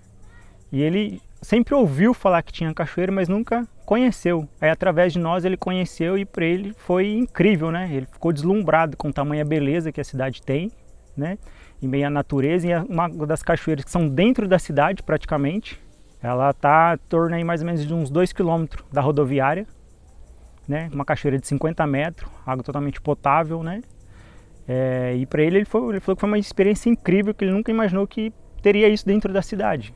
e ele sempre ouviu falar que tinha cachoeira, mas nunca conheceu. Aí através de nós ele conheceu e para ele foi incrível, né? Ele ficou deslumbrado com a tamanha beleza que a cidade tem, né? Em meio à natureza, e uma das cachoeiras que são dentro da cidade praticamente. Ela está em torno aí mais ou menos de uns 2 km da rodoviária, né? Uma cachoeira de 50 metros, água totalmente potável, né? E para ele falou que foi uma experiência incrível, que ele nunca imaginou que teria isso dentro da cidade.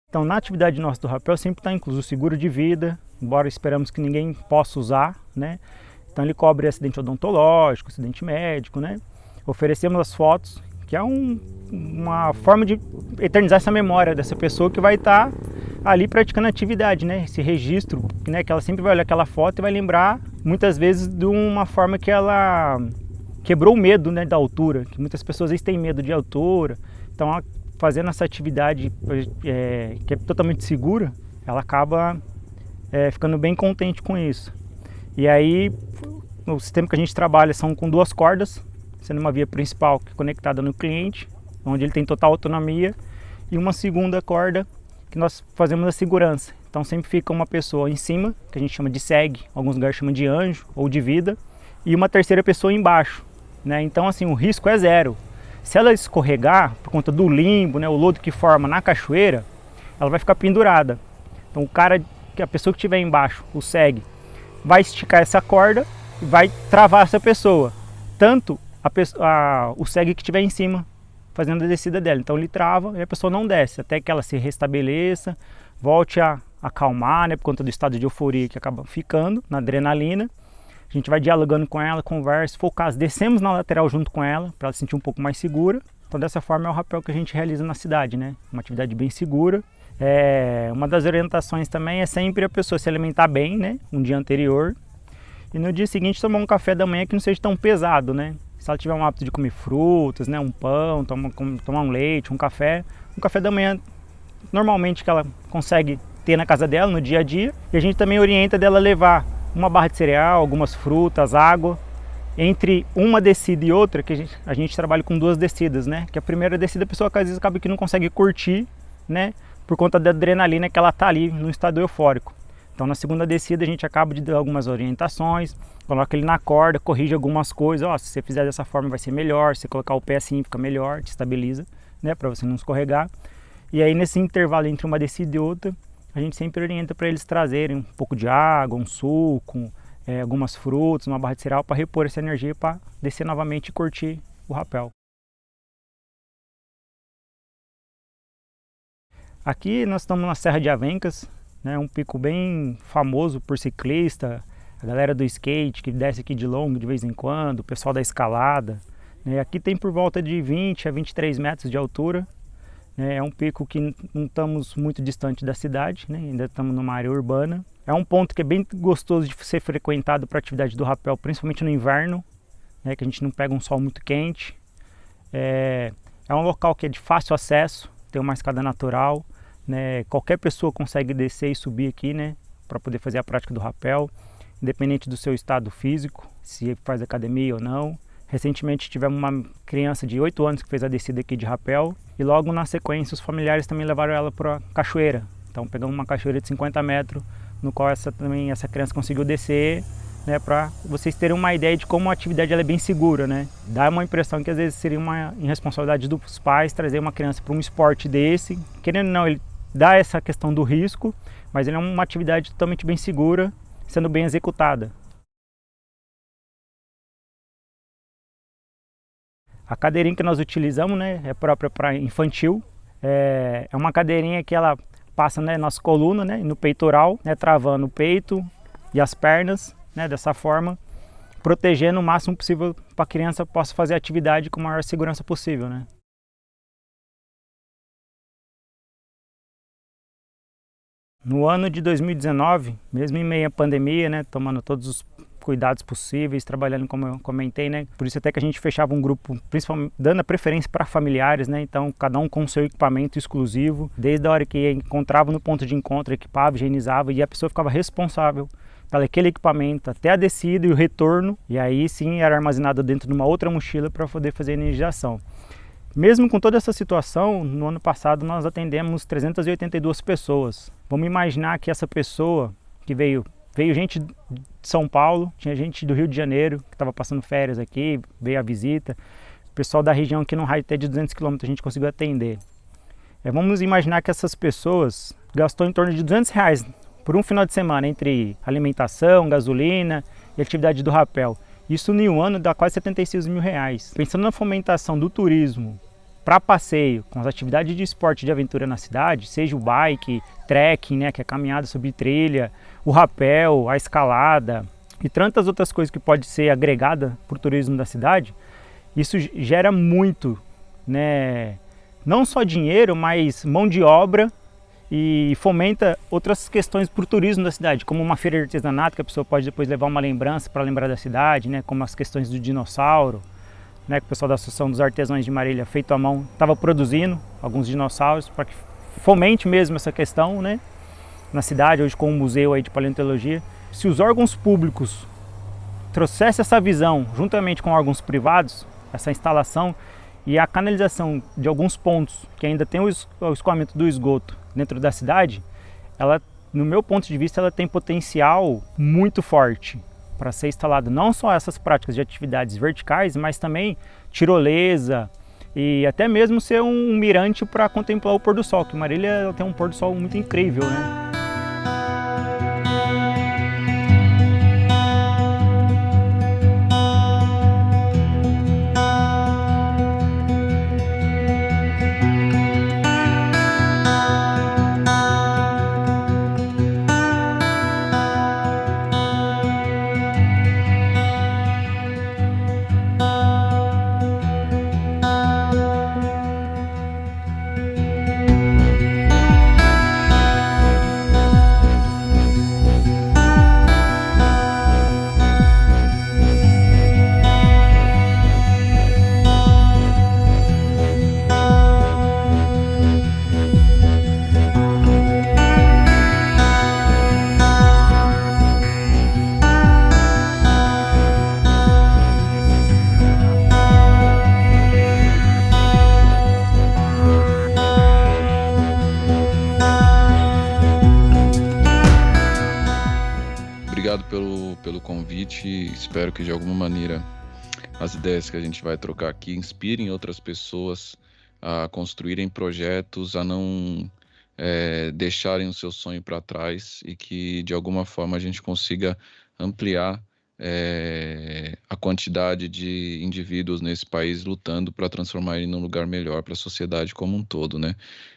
Então na atividade nossa do Rappel sempre está incluso o seguro de vida, embora esperamos que ninguém possa usar, né? Então ele cobre acidente odontológico, acidente médico, né? Oferecemos as fotos, que é uma forma de eternizar essa memória dessa pessoa que vai estar ali praticando a atividade, né? Esse registro, né? Que ela sempre vai olhar aquela foto e vai lembrar, muitas vezes, de uma forma que ela quebrou o medo, né, da altura, que muitas pessoas às vezes têm medo de altura. Então, fazendo essa atividade que é totalmente segura, ela acaba ficando bem contente com isso. E aí, o sistema que a gente trabalha são com 2 cordas, sendo uma via principal que é conectada no cliente, onde ele tem total autonomia, e uma segunda corda que nós fazemos a segurança. Então sempre fica uma pessoa em cima, que a gente chama de segue, alguns lugares chamam de anjo ou de vida, e uma terceira pessoa embaixo, né? Então assim, o risco é zero. Se ela escorregar por conta do limbo, né, o lodo que forma na cachoeira, ela vai ficar pendurada. Então a pessoa que estiver embaixo, o segue, vai esticar essa corda e vai travar essa pessoa. Tanto o segue que estiver em cima, fazendo a descida dela. Então ele trava e a pessoa não desce, até que ela se restabeleça, volte a acalmar, né, por conta do estado de euforia que acaba ficando, na adrenalina. A gente vai dialogando com ela, conversa, se for o caso, descemos na lateral junto com ela, para ela se sentir um pouco mais segura. Então dessa forma é o rappel que a gente realiza na cidade, né? Uma atividade bem segura. Uma das orientações também é sempre a pessoa se alimentar bem, né? Um dia anterior. E no dia seguinte tomar um café da manhã que não seja tão pesado, né? Se ela tiver um hábito de comer frutas, né? Um pão, tomar um leite, um café da manhã normalmente que ela consegue ter na casa dela, no dia a dia. E a gente também orienta dela levar uma barra de cereal, algumas frutas, água. Entre uma descida e outra, que a gente trabalha com 2 descidas, né? Que a primeira descida a pessoa às vezes acaba que não consegue curtir, né? por conta da adrenalina que ela está ali no estado eufórico. Então na segunda descida a gente acaba de dar algumas orientações, coloca ele na corda, corrige algumas coisas, ó, se você fizer dessa forma vai ser melhor, se você colocar o pé assim fica melhor, te estabiliza, né, para você não escorregar. E aí nesse intervalo entre uma descida e outra, a gente sempre orienta para eles trazerem um pouco de água, um suco, algumas frutas, uma barra de cereal para repor essa energia para descer novamente e curtir o rapel. Aqui nós estamos na Serra de Avencas, né, um pico bem famoso por ciclista, a galera do skate que desce aqui de longo de vez em quando, o pessoal da escalada. Né, aqui tem por volta de 20 a 23 metros de altura. É um pico que não estamos muito distante da cidade, né? Ainda estamos numa área urbana. É um ponto que é bem gostoso de ser frequentado para a atividade do rapel, principalmente no inverno, né? Que a gente não pega um sol muito quente. É um local que é de fácil acesso, tem uma escada natural, né? Qualquer pessoa consegue descer e subir aqui, né? Para poder fazer a prática do rapel, independente do seu estado físico, se faz academia ou não. Recentemente tivemos uma criança de 8 anos que fez a descida aqui de rapel e logo na sequência os familiares também levaram ela para a cachoeira. Então pegamos uma cachoeira de 50 metros, no qual essa criança conseguiu descer, né, para vocês terem uma ideia de como a atividade ela é bem segura, né? Dá uma impressão que às vezes seria uma irresponsabilidade dos pais trazer uma criança para um esporte desse. Querendo ou não, ele dá essa questão do risco, mas ele é uma atividade totalmente bem segura, sendo bem executada. A cadeirinha que nós utilizamos, né, é própria para infantil. É uma cadeirinha que ela passa, né, nossa coluna, né, no peitoral, né, travando o peito e as pernas, né, dessa forma, protegendo o máximo possível para a criança possa fazer a atividade com a maior segurança possível, né. No ano de 2019, mesmo em meio à pandemia, né, tomando todos os cuidados possíveis, trabalhando como eu comentei, né? Por isso até que a gente fechava um grupo, principalmente dando a preferência para familiares, né? Então cada um com o seu equipamento exclusivo, desde a hora que encontrava no ponto de encontro, equipava, higienizava e a pessoa ficava responsável pelaquele equipamento até a descida e o retorno, e aí sim era armazenado dentro de uma outra mochila para poder fazer a energização. Mesmo com toda essa situação, no ano passado nós atendemos 382 pessoas. Vamos imaginar que essa pessoa que veio gente de São Paulo, tinha gente do Rio de Janeiro que estava passando férias aqui, veio a visita. O pessoal da região aqui no raio até de 200 km a gente conseguiu atender. Vamos imaginar que essas pessoas gastou em torno de R$200 por um final de semana entre alimentação, gasolina e atividade do rapel. Isso em um ano dá quase R$76 mil. Pensando na fomentação do turismo para passeio, com as atividades de esporte de aventura na cidade, seja o bike, trekking, né, que é caminhada sobre trilha, o rapel, a escalada e tantas outras coisas que pode ser agregada para o turismo da cidade, isso gera muito, né, não só dinheiro, mas mão de obra e fomenta outras questões para o turismo da cidade, como uma feira de artesanato que a pessoa pode depois levar uma lembrança para lembrar da cidade, né, como as questões do dinossauro, né, que o pessoal da Associação dos Artesãos de Marília, feito à mão, estava produzindo alguns dinossauros para que fomente mesmo essa questão, né, na cidade, hoje com um museu aí de paleontologia. Se os órgãos públicos trouxessem essa visão, juntamente com órgãos privados, essa instalação e a canalização de alguns pontos que ainda tem o escoamento do esgoto dentro da cidade, ela, no meu ponto de vista, ela tem potencial muito forte para ser instalado não só essas práticas de atividades verticais, mas também tirolesa e até mesmo ser um mirante para contemplar o pôr do sol, que Marília tem um pôr do sol muito incrível, né? obrigado pelo convite. Espero que de alguma maneira as ideias que a gente vai trocar aqui inspirem outras pessoas a construírem projetos, a não deixarem o seu sonho para trás e que de alguma forma a gente consiga ampliar a quantidade de indivíduos nesse país lutando para transformar ele num lugar melhor para a sociedade como um todo, né?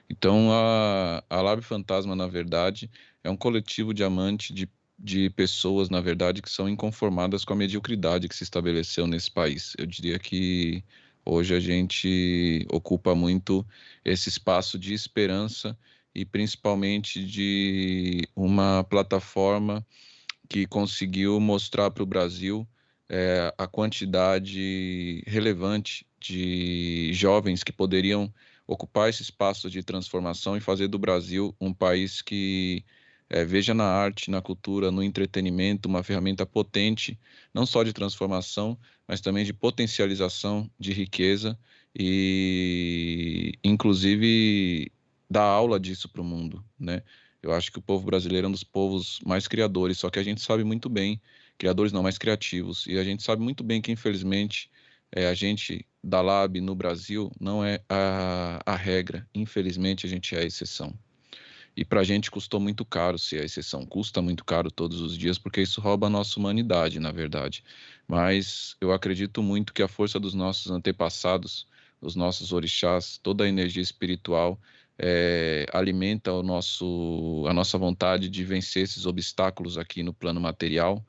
Então, a Lab Fantasma, na verdade, é um coletivo de amantes de pessoas, na verdade, que são inconformadas com a mediocridade que se estabeleceu nesse país. Eu diria que hoje a gente ocupa muito esse espaço de esperança e principalmente de uma plataforma que conseguiu mostrar para o Brasil a quantidade relevante de jovens que poderiam ocupar esse espaço de transformação e fazer do Brasil um país que veja na arte, na cultura, no entretenimento uma ferramenta potente, não só de transformação, mas também de potencialização de riqueza e, inclusive, dar aula disso para o mundo, né? Eu acho que o povo brasileiro é um dos povos mais criadores, só que a gente sabe muito bem, criadores não, mais criativos, e a gente sabe muito bem que, infelizmente, a gente da Lab no Brasil não é a regra, infelizmente a gente é a exceção. E para a gente custou muito caro ser a exceção, custa muito caro todos os dias, porque isso rouba a nossa humanidade, na verdade. Mas eu acredito muito que a força dos nossos antepassados, os nossos orixás, toda a energia espiritual, alimenta a nossa vontade de vencer esses obstáculos aqui no plano material,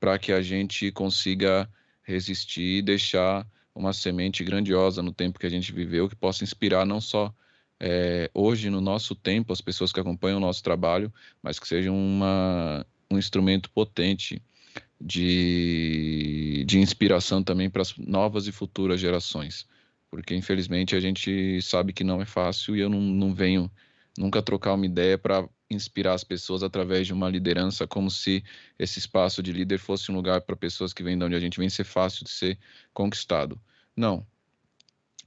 para que a gente consiga resistir e deixar uma semente grandiosa no tempo que a gente viveu, que possa inspirar não só hoje, no nosso tempo, as pessoas que acompanham o nosso trabalho, mas que seja um instrumento potente de inspiração também para as novas e futuras gerações. Porque, infelizmente, a gente sabe que não é fácil e eu não venho nunca trocar uma ideia para inspirar as pessoas através de uma liderança, como se esse espaço de líder fosse um lugar para pessoas que vêm de onde a gente vem ser fácil de ser conquistado. Não.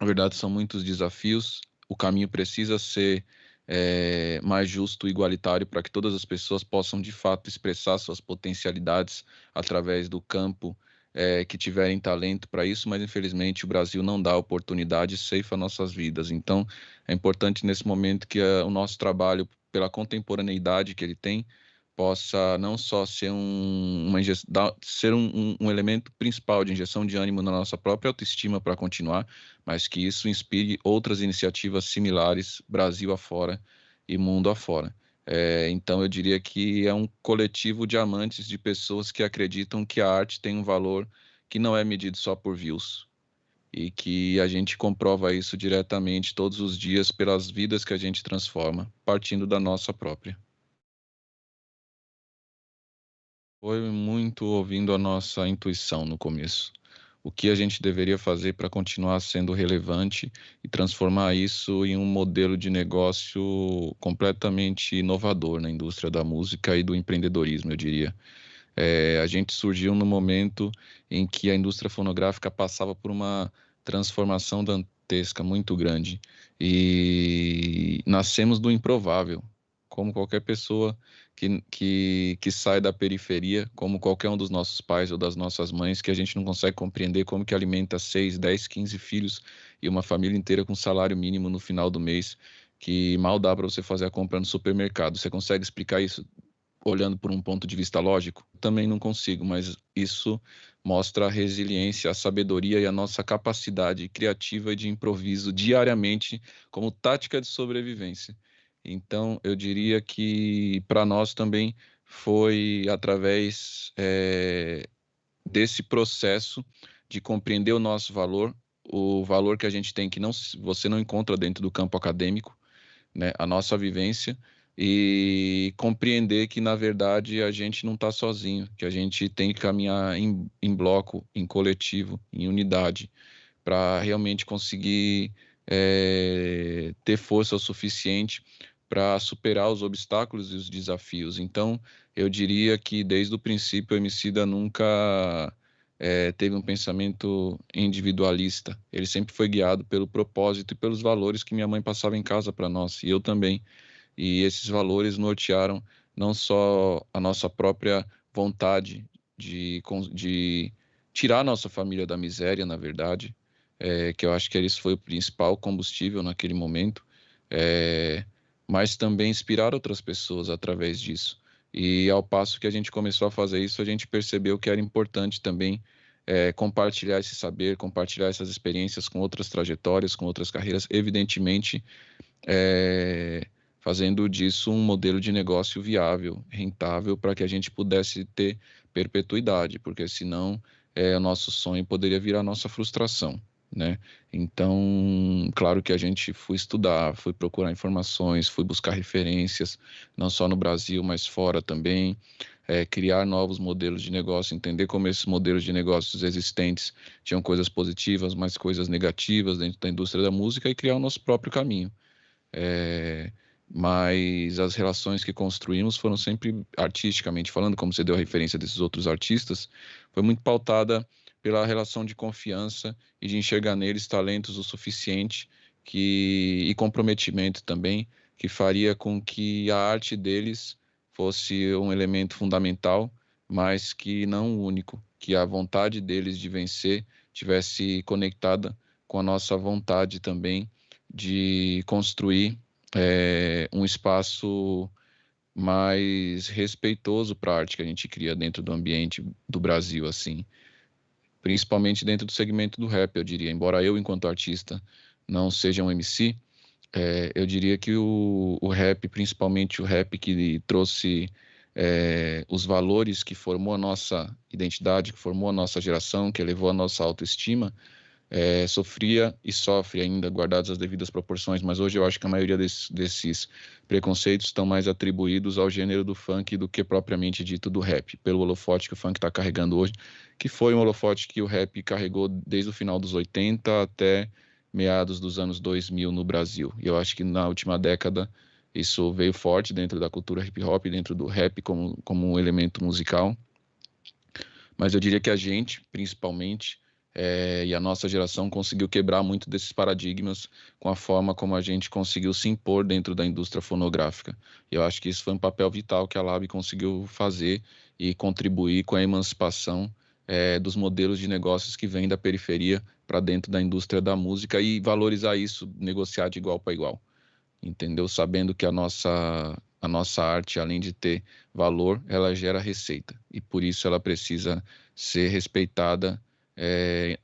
Na verdade, são muitos desafios. O caminho precisa ser mais justo e igualitário para que todas as pessoas possam, de fato, expressar suas potencialidades através do campo que tiverem talento para isso, mas, infelizmente, o Brasil não dá oportunidade e ceifa nossas vidas. Então, é importante, nesse momento, que o nosso trabalho, pela contemporaneidade que ele tem, possa não só ser um elemento principal de injeção de ânimo na nossa própria autoestima para continuar, mas que isso inspire outras iniciativas similares, Brasil afora e mundo afora. Então, eu diria que é um coletivo de amantes, de pessoas que acreditam que a arte tem um valor que não é medido só por views, e que a gente comprova isso diretamente todos os dias pelas vidas que a gente transforma, partindo da nossa própria. Foi muito ouvindo a nossa intuição no começo. O que a gente deveria fazer para continuar sendo relevante e transformar isso em um modelo de negócio completamente inovador na indústria da música e do empreendedorismo, eu diria. A gente surgiu no momento em que a indústria fonográfica passava por uma transformação dantesca muito grande e nascemos do improvável, como qualquer pessoa que sai da periferia, como qualquer um dos nossos pais ou das nossas mães, que a gente não consegue compreender como que alimenta 6, 10, 15 filhos e uma família inteira com salário mínimo no final do mês, que mal dá para você fazer a compra no supermercado. Você consegue explicar isso olhando por um ponto de vista lógico? Também não consigo, mas isso mostra a resiliência, a sabedoria e a nossa capacidade criativa e de improviso diariamente como tática de sobrevivência. Então, eu diria que para nós também foi através desse processo de compreender o nosso valor, o valor que a gente tem que você não encontra dentro do campo acadêmico, né? A nossa vivência, e compreender que, na verdade, a gente não está sozinho, que a gente tem que caminhar em bloco, em coletivo, em unidade, para realmente conseguir ter força o suficiente para superar os obstáculos e os desafios. Então, eu diria que desde o princípio o Emicida nunca teve um pensamento individualista. Ele sempre foi guiado pelo propósito e pelos valores que minha mãe passava em casa para nós, e eu também. E esses valores nortearam não só a nossa própria vontade de tirar a nossa família da miséria, na verdade, que eu acho que isso foi o principal combustível naquele momento, mas também inspirar outras pessoas através disso. E ao passo que a gente começou a fazer isso, a gente percebeu que era importante também compartilhar esse saber, compartilhar essas experiências com outras trajetórias, com outras carreiras, evidentemente fazendo disso um modelo de negócio viável, rentável, para que a gente pudesse ter perpetuidade, porque senão o nosso sonho poderia virar nossa frustração, né? Então, claro que a gente foi estudar, foi procurar informações, foi buscar referências, não só no Brasil, mas fora também, criar novos modelos de negócio, entender como esses modelos de negócios existentes tinham coisas positivas, mas coisas negativas dentro da indústria da música e criar o nosso próprio caminho. Mas as relações que construímos foram sempre, artisticamente falando, como você deu a referência desses outros artistas, foi muito pautada pela relação de confiança e de enxergar neles talentos o suficiente e comprometimento também, que faria com que a arte deles fosse um elemento fundamental, mas que não o único, que a vontade deles de vencer tivesse conectada com a nossa vontade também de construir um espaço mais respeitoso para a arte que a gente cria dentro do ambiente do Brasil, assim, principalmente dentro do segmento do rap, eu diria. Embora eu, enquanto artista, não seja um MC, eu diria que o rap, principalmente o rap que trouxe os valores que formou a nossa identidade, que formou a nossa geração, que elevou a nossa autoestima, sofria e sofre ainda, guardadas as devidas proporções, mas hoje eu acho que a maioria desses preconceitos estão mais atribuídos ao gênero do funk do que propriamente dito do rap, pelo holofote que o funk está carregando hoje, que foi um holofote que o rap carregou desde o final dos 80 até meados dos anos 2000 no Brasil. E eu acho que na última década isso veio forte dentro da cultura hip hop, dentro do rap como um elemento musical. Mas eu diria que a gente, principalmente, e a nossa geração conseguiu quebrar muito desses paradigmas com a forma como a gente conseguiu se impor dentro da indústria fonográfica. E eu acho que isso foi um papel vital que a Lab conseguiu fazer e contribuir com a emancipação dos modelos de negócios que vêm da periferia para dentro da indústria da música e valorizar isso, negociar de igual para igual, entendeu? Sabendo que a nossa arte, além de ter valor, ela gera receita e por isso ela precisa ser respeitada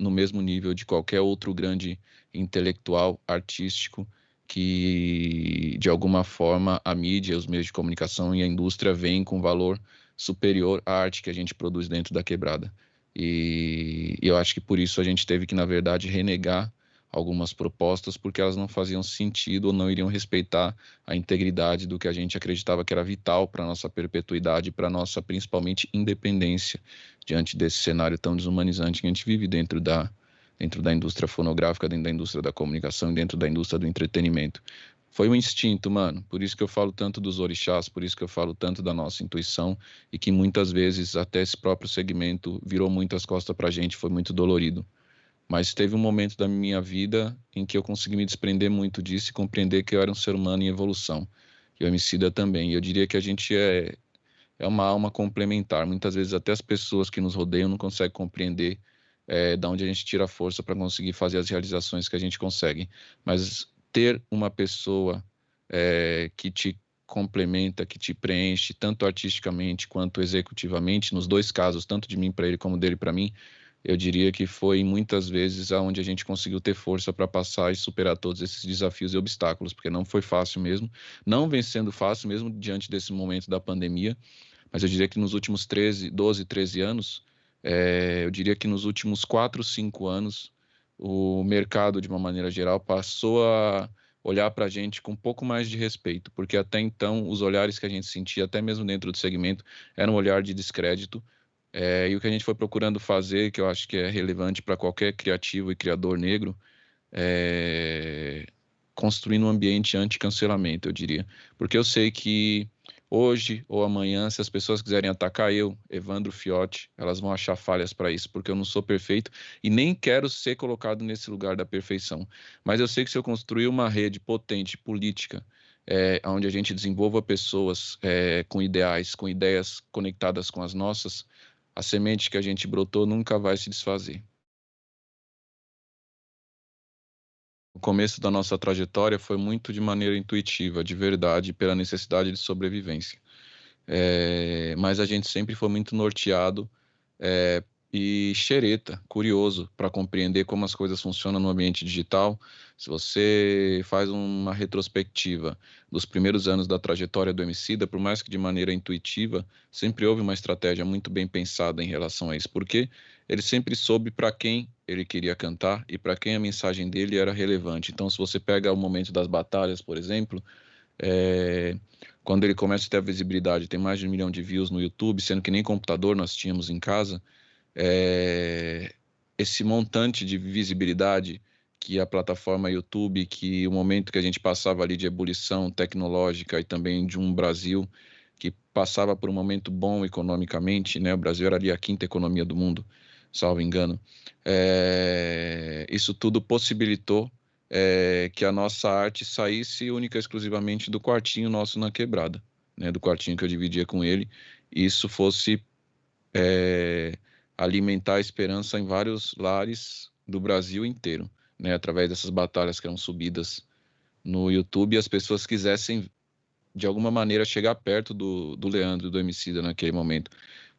no mesmo nível de qualquer outro grande intelectual, artístico, que de alguma forma a mídia, os meios de comunicação e a indústria veem com valor superior à arte que a gente produz dentro da quebrada. E eu acho que por isso a gente teve que, na verdade, renegar algumas propostas porque elas não faziam sentido ou não iriam respeitar a integridade do que a gente acreditava que era vital para a nossa perpetuidade, para a nossa, principalmente, independência diante desse cenário tão desumanizante que a gente vive dentro da indústria fonográfica, dentro da indústria da comunicação e dentro da indústria do entretenimento. Foi um instinto, mano, por isso que eu falo tanto dos orixás, por isso que eu falo tanto da nossa intuição e que muitas vezes até esse próprio segmento virou muitas costas pra gente, foi muito dolorido. Mas teve um momento da minha vida em que eu consegui me desprender muito disso e compreender que eu era um ser humano em evolução. E o Emicida também. E eu diria que a gente é uma alma complementar. Muitas vezes até as pessoas que nos rodeiam não conseguem compreender da onde a gente tira a força para conseguir fazer as realizações que a gente consegue. Mas ter uma pessoa que te complementa, que te preenche, tanto artisticamente quanto executivamente, nos dois casos, tanto de mim para ele como dele para mim, eu diria que foi muitas vezes aonde a gente conseguiu ter força para passar e superar todos esses desafios e obstáculos, porque não foi fácil mesmo, não vem sendo fácil mesmo diante desse momento da pandemia, mas eu diria que nos últimos 12, 13 anos, eu diria que nos últimos 4, 5 anos, o mercado, de uma maneira geral, passou a olhar para a gente com um pouco mais de respeito, porque até então os olhares que a gente sentia, até mesmo dentro do segmento, era um olhar de descrédito. E o que a gente foi procurando fazer, que eu acho que é relevante para qualquer criativo e criador negro, é construir um ambiente anti-cancelamento, eu diria. Porque eu sei que hoje ou amanhã, se as pessoas quiserem atacar eu, Evandro Fiotti, elas vão achar falhas para isso, porque eu não sou perfeito e nem quero ser colocado nesse lugar da perfeição. Mas eu sei que se eu construir uma rede potente, política, onde a gente desenvolva pessoas com ideais, com ideias conectadas com as nossas, a semente que a gente brotou nunca vai se desfazer. O começo da nossa trajetória foi muito de maneira intuitiva, de verdade, pela necessidade de sobrevivência. Mas a gente sempre foi muito norteado e xereta, curioso, para compreender como as coisas funcionam no ambiente digital. Se você faz uma retrospectiva dos primeiros anos da trajetória do Emicida, por mais que de maneira intuitiva, sempre houve uma estratégia muito bem pensada em relação a isso, porque ele sempre soube para quem ele queria cantar e para quem a mensagem dele era relevante. Então, se você pega o momento das batalhas, por exemplo, quando ele começa a ter a visibilidade, tem mais de 1 milhão de views no YouTube, sendo que nem computador nós tínhamos em casa, esse montante de visibilidade que a plataforma YouTube, que o momento que a gente passava ali de ebulição tecnológica e também de um Brasil que passava por um momento bom economicamente, né? O Brasil era ali a 5ª economia do mundo, salvo engano. Isso tudo possibilitou que a nossa arte saísse única e exclusivamente do quartinho nosso na quebrada, né? Do quartinho que eu dividia com ele, e isso fosse alimentar a esperança em vários lares do Brasil inteiro, né? Através dessas batalhas que eram subidas no YouTube, e as pessoas quisessem de alguma maneira chegar perto do Leandro, do Emicida naquele momento.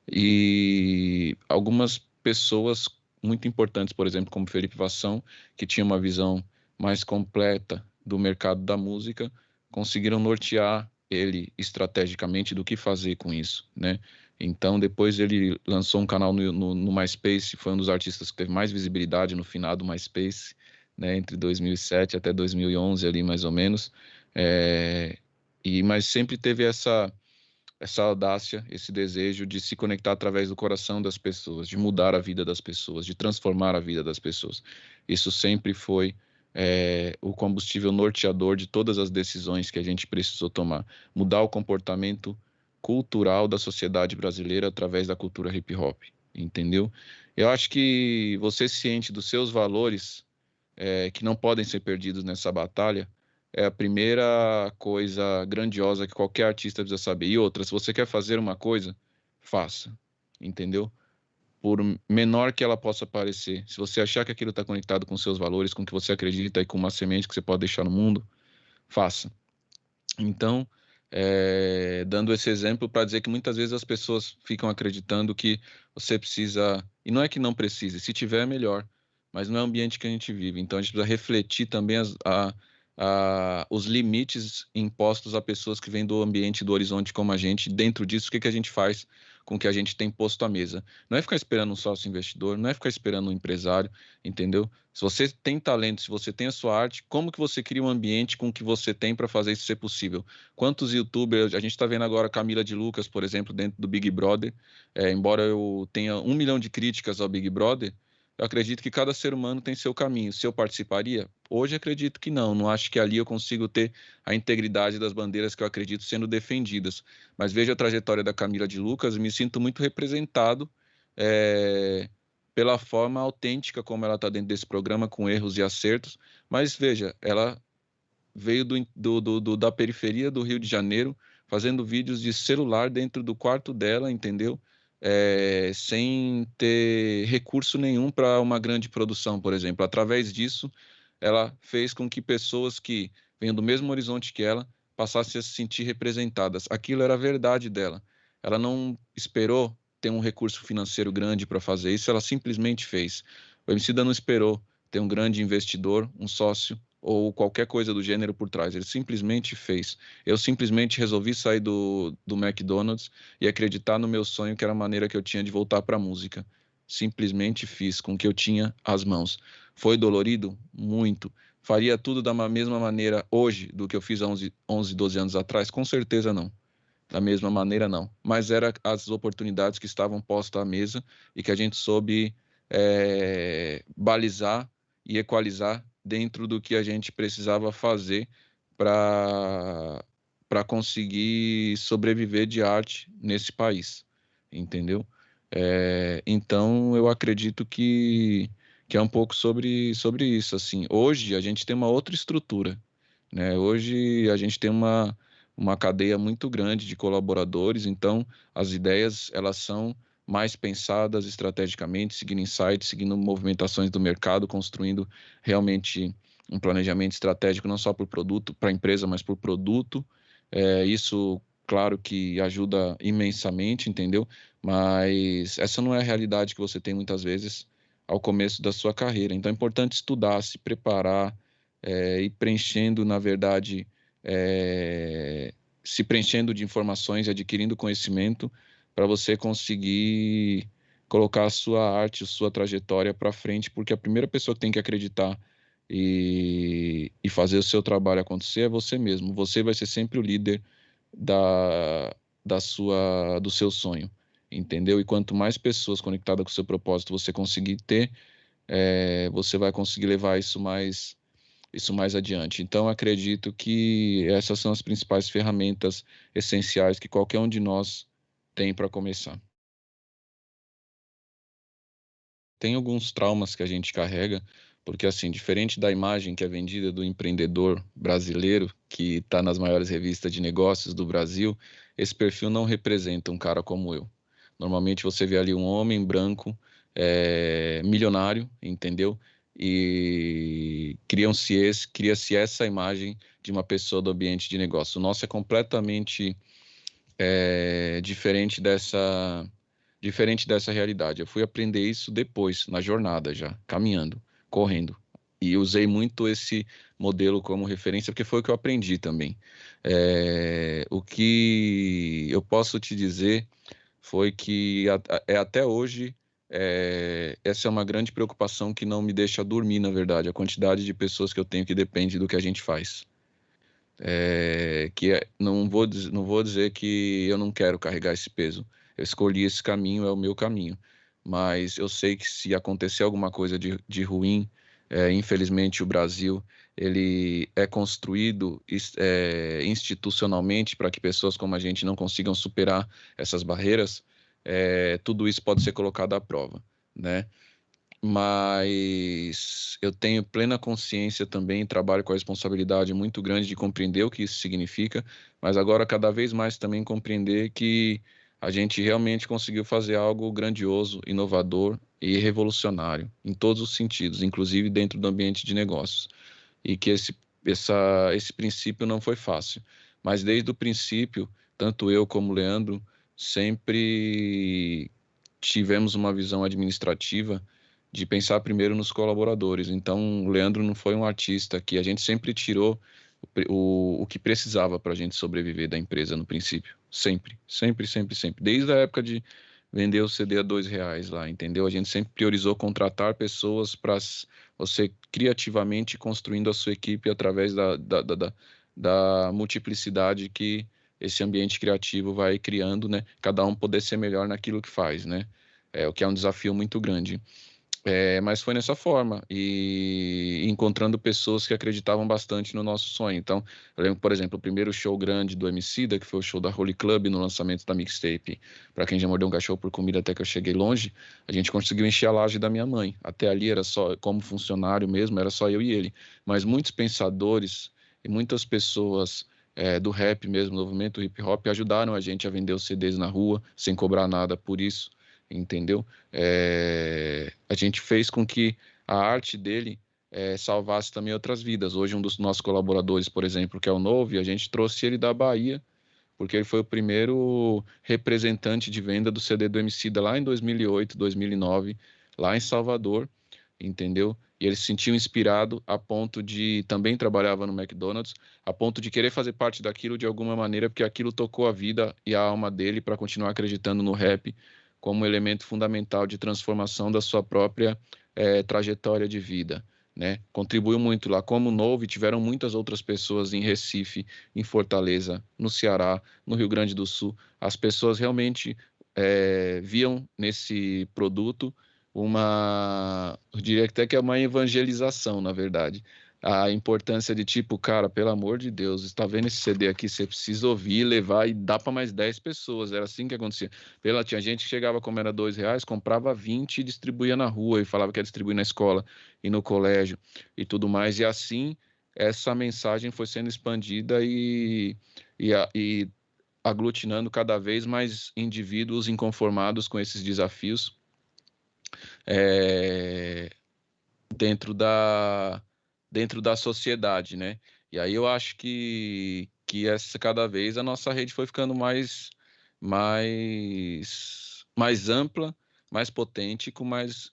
E algumas pessoas muito importantes, por exemplo, como Felipe Vassão, que tinha uma visão mais completa do mercado da música, conseguiram nortear ele estrategicamente do que fazer com isso, né? Então, depois ele lançou um canal no MySpace, foi um dos artistas que teve mais visibilidade no final do MySpace, né? Entre 2007 até 2011, ali mais ou menos. Mas sempre teve essa audácia, esse desejo de se conectar através do coração das pessoas, de mudar a vida das pessoas, de transformar a vida das pessoas. Isso sempre foi o combustível norteador de todas as decisões que a gente precisou tomar. Mudar o comportamento cultural da sociedade brasileira através da cultura hip hop, entendeu? Eu acho que você ciente dos seus valores, que não podem ser perdidos nessa batalha, é a primeira coisa grandiosa que qualquer artista precisa saber. E outra, se você quer fazer uma coisa, faça, entendeu? Por menor que ela possa parecer, se você achar que aquilo está conectado com seus valores, com o que você acredita e com uma semente que você pode deixar no mundo, faça. Então, dando esse exemplo para dizer que muitas vezes as pessoas ficam acreditando que você precisa, e não é que não precise, se tiver é melhor, mas não é o ambiente que a gente vive. Então a gente precisa refletir também os limites impostos a pessoas que vêm do ambiente, do horizonte como a gente. Dentro disso, o que a gente faz com o que a gente tem posto à mesa? Não é ficar esperando um sócio investidor, não é ficar esperando um empresário, entendeu? Se você tem talento, se você tem a sua arte, como que você cria um ambiente com o que você tem para fazer isso ser possível? Quantos youtubers, a gente está vendo agora a Camila de Lucas, por exemplo, dentro do Big Brother, embora eu tenha 1 milhão de críticas ao Big Brother, eu acredito que cada ser humano tem seu caminho. Se eu participaria? Hoje acredito que não. Não acho que ali eu consigo ter a integridade das bandeiras que eu acredito sendo defendidas. Mas vejo a trajetória da Camila de Lucas e me sinto muito representado pela forma autêntica como ela está dentro desse programa, com erros e acertos. Mas veja, ela veio da periferia do Rio de Janeiro, fazendo vídeos de celular dentro do quarto dela, entendeu? Sem ter recurso nenhum para uma grande produção, por exemplo. Através disso, ela fez com que pessoas que vêm do mesmo horizonte que ela passassem a se sentir representadas. Aquilo era a verdade dela. Ela não esperou ter um recurso financeiro grande para fazer isso, ela simplesmente fez. O Emicida não esperou ter um grande investidor, um sócio ou qualquer coisa do gênero por trás. Ele simplesmente fez. Eu simplesmente resolvi sair do McDonald's e acreditar no meu sonho, que era a maneira que eu tinha de voltar para a música. Simplesmente fiz com o que eu tinha às mãos. Foi dolorido? Muito. Faria tudo da mesma maneira hoje do que eu fiz há 11 12 anos atrás? Com certeza não. Da mesma maneira não. Mas eram as oportunidades que estavam postas à mesa e que a gente soube balizar e equalizar dentro do que a gente precisava fazer para conseguir sobreviver de arte nesse país, entendeu? Então, eu acredito que é um pouco sobre isso. Assim. Hoje, a gente tem uma outra estrutura né? Hoje a gente tem uma cadeia muito grande de colaboradores, então as ideias elas são mais pensadas estrategicamente, seguindo insights, seguindo movimentações do mercado, construindo realmente um planejamento estratégico não só por produto, para a empresa, mas por produto. Isso, claro que ajuda imensamente, entendeu? Mas essa não é a realidade que você tem muitas vezes ao começo da sua carreira. Então é importante estudar, se preparar, e preenchendo, na verdade, se preenchendo de informações, adquirindo conhecimento para você conseguir colocar a sua arte, a sua trajetória para frente, porque a primeira pessoa que tem que acreditar e fazer o seu trabalho acontecer é você mesmo. Você vai ser sempre o líder da, do seu sonho, entendeu? E quanto mais pessoas conectadas com o seu propósito você conseguir ter, você vai conseguir levar isso mais adiante. Então, acredito que essas são as principais ferramentas essenciais que qualquer um de nós tem para começar. Tem alguns traumas que a gente carrega, porque, assim, diferente da imagem que é vendida do empreendedor brasileiro, que está nas maiores revistas de negócios do Brasil, esse perfil não representa um cara como eu. Normalmente você vê ali um homem branco, milionário, entendeu? E cria-se essa imagem de uma pessoa do ambiente de negócio. O nosso é completamente diferente dessa realidade. Eu fui aprender isso depois, na jornada já, caminhando, correndo. E usei muito esse modelo como referência, porque foi o que eu aprendi também. O que eu posso te dizer foi que até hoje essa é uma grande preocupação que não me deixa dormir, na verdade, a quantidade de pessoas que eu tenho que depende do que a gente faz. Não vou dizer que eu não quero carregar esse peso. Eu escolhi esse caminho, é o meu caminho. Mas eu sei que se acontecer alguma coisa de ruim, infelizmente o Brasil ele é construído institucionalmente para que pessoas como a gente não consigam superar essas barreiras. Tudo isso pode ser colocado à prova, né? Mas eu tenho plena consciência também, trabalho com a responsabilidade muito grande de compreender o que isso significa, mas agora cada vez mais também compreender que a gente realmente conseguiu fazer algo grandioso, inovador e revolucionário em todos os sentidos, inclusive dentro do ambiente de negócios. E que esse princípio não foi fácil, mas desde o princípio, tanto eu como o Leandro sempre tivemos uma visão administrativa de pensar primeiro nos colaboradores. Então, o Leandro não foi um artista que a gente sempre tirou o que precisava para a gente sobreviver da empresa no princípio. Sempre, sempre, sempre, sempre. Desde a época de vender o CD a R$ 2 lá, entendeu? A gente sempre priorizou contratar pessoas para você criativamente construindo a sua equipe através da multiplicidade que esse ambiente criativo vai criando, né? Cada um poder ser melhor naquilo que faz, né? O que é um desafio muito grande. Mas foi nessa forma, e encontrando pessoas que acreditavam bastante no nosso sonho. Então, eu lembro, por exemplo, o primeiro show grande do Emicida, que foi o show da Holy Club no lançamento da mixtape Pra Quem Já Mordeu um Cachorro por Comida Até Que Eu Cheguei Longe, a gente conseguiu encher a laje da minha mãe. Até ali era só, como funcionário mesmo, era só eu e ele. Mas muitos pensadores e muitas pessoas do rap mesmo, do movimento hip hop, ajudaram a gente a vender os CDs na rua, sem cobrar nada por isso, entendeu? A gente fez com que a arte dele salvasse também outras vidas. Hoje, um dos nossos colaboradores, por exemplo, que é o Novi, a gente trouxe ele da Bahia, porque ele foi o primeiro representante de venda do CD do Emicida lá em 2008, 2009, lá em Salvador, entendeu? E ele se sentiu inspirado a ponto de, também trabalhava no McDonald's, a ponto de querer fazer parte daquilo de alguma maneira, porque aquilo tocou a vida e a alma dele para continuar acreditando no rap como elemento fundamental de transformação da sua própria trajetória de vida, né? Contribuiu muito lá. Como Novo, tiveram muitas outras pessoas em Recife, em Fortaleza, no Ceará, no Rio Grande do Sul. As pessoas realmente viam nesse produto eu diria até que é uma evangelização, na verdade. A importância de tipo, cara, pelo amor de Deus, está vendo esse CD aqui, você precisa ouvir, levar e dá para mais 10 pessoas. Era assim que acontecia. Tinha gente que chegava como era R$ 2, comprava 20 e distribuía na rua e falava que ia distribuir na escola e no colégio e tudo mais. E assim essa mensagem foi sendo expandida e aglutinando cada vez mais indivíduos inconformados com esses desafios dentro da sociedade, né? E aí eu acho que cada vez a nossa rede foi ficando mais ampla, mais potente, com mais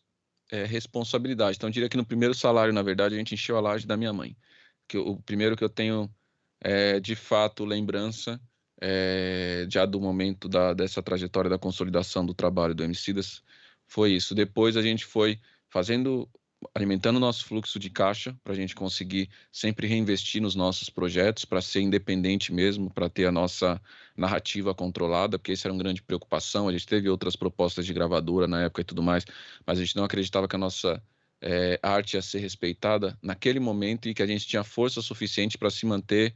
responsabilidade. Então, eu diria que no primeiro salário, na verdade, a gente encheu a laje da minha mãe. O primeiro que eu tenho, de fato, lembrança, já do momento dessa trajetória da consolidação do trabalho do Emicidas, foi isso. Depois a gente foi alimentando o nosso fluxo de caixa, para a gente conseguir sempre reinvestir nos nossos projetos, para ser independente mesmo, para ter a nossa narrativa controlada, porque isso era uma grande preocupação. A gente teve outras propostas de gravadora na época e tudo mais, mas a gente não acreditava que a nossa arte ia ser respeitada naquele momento e que a gente tinha força suficiente para se manter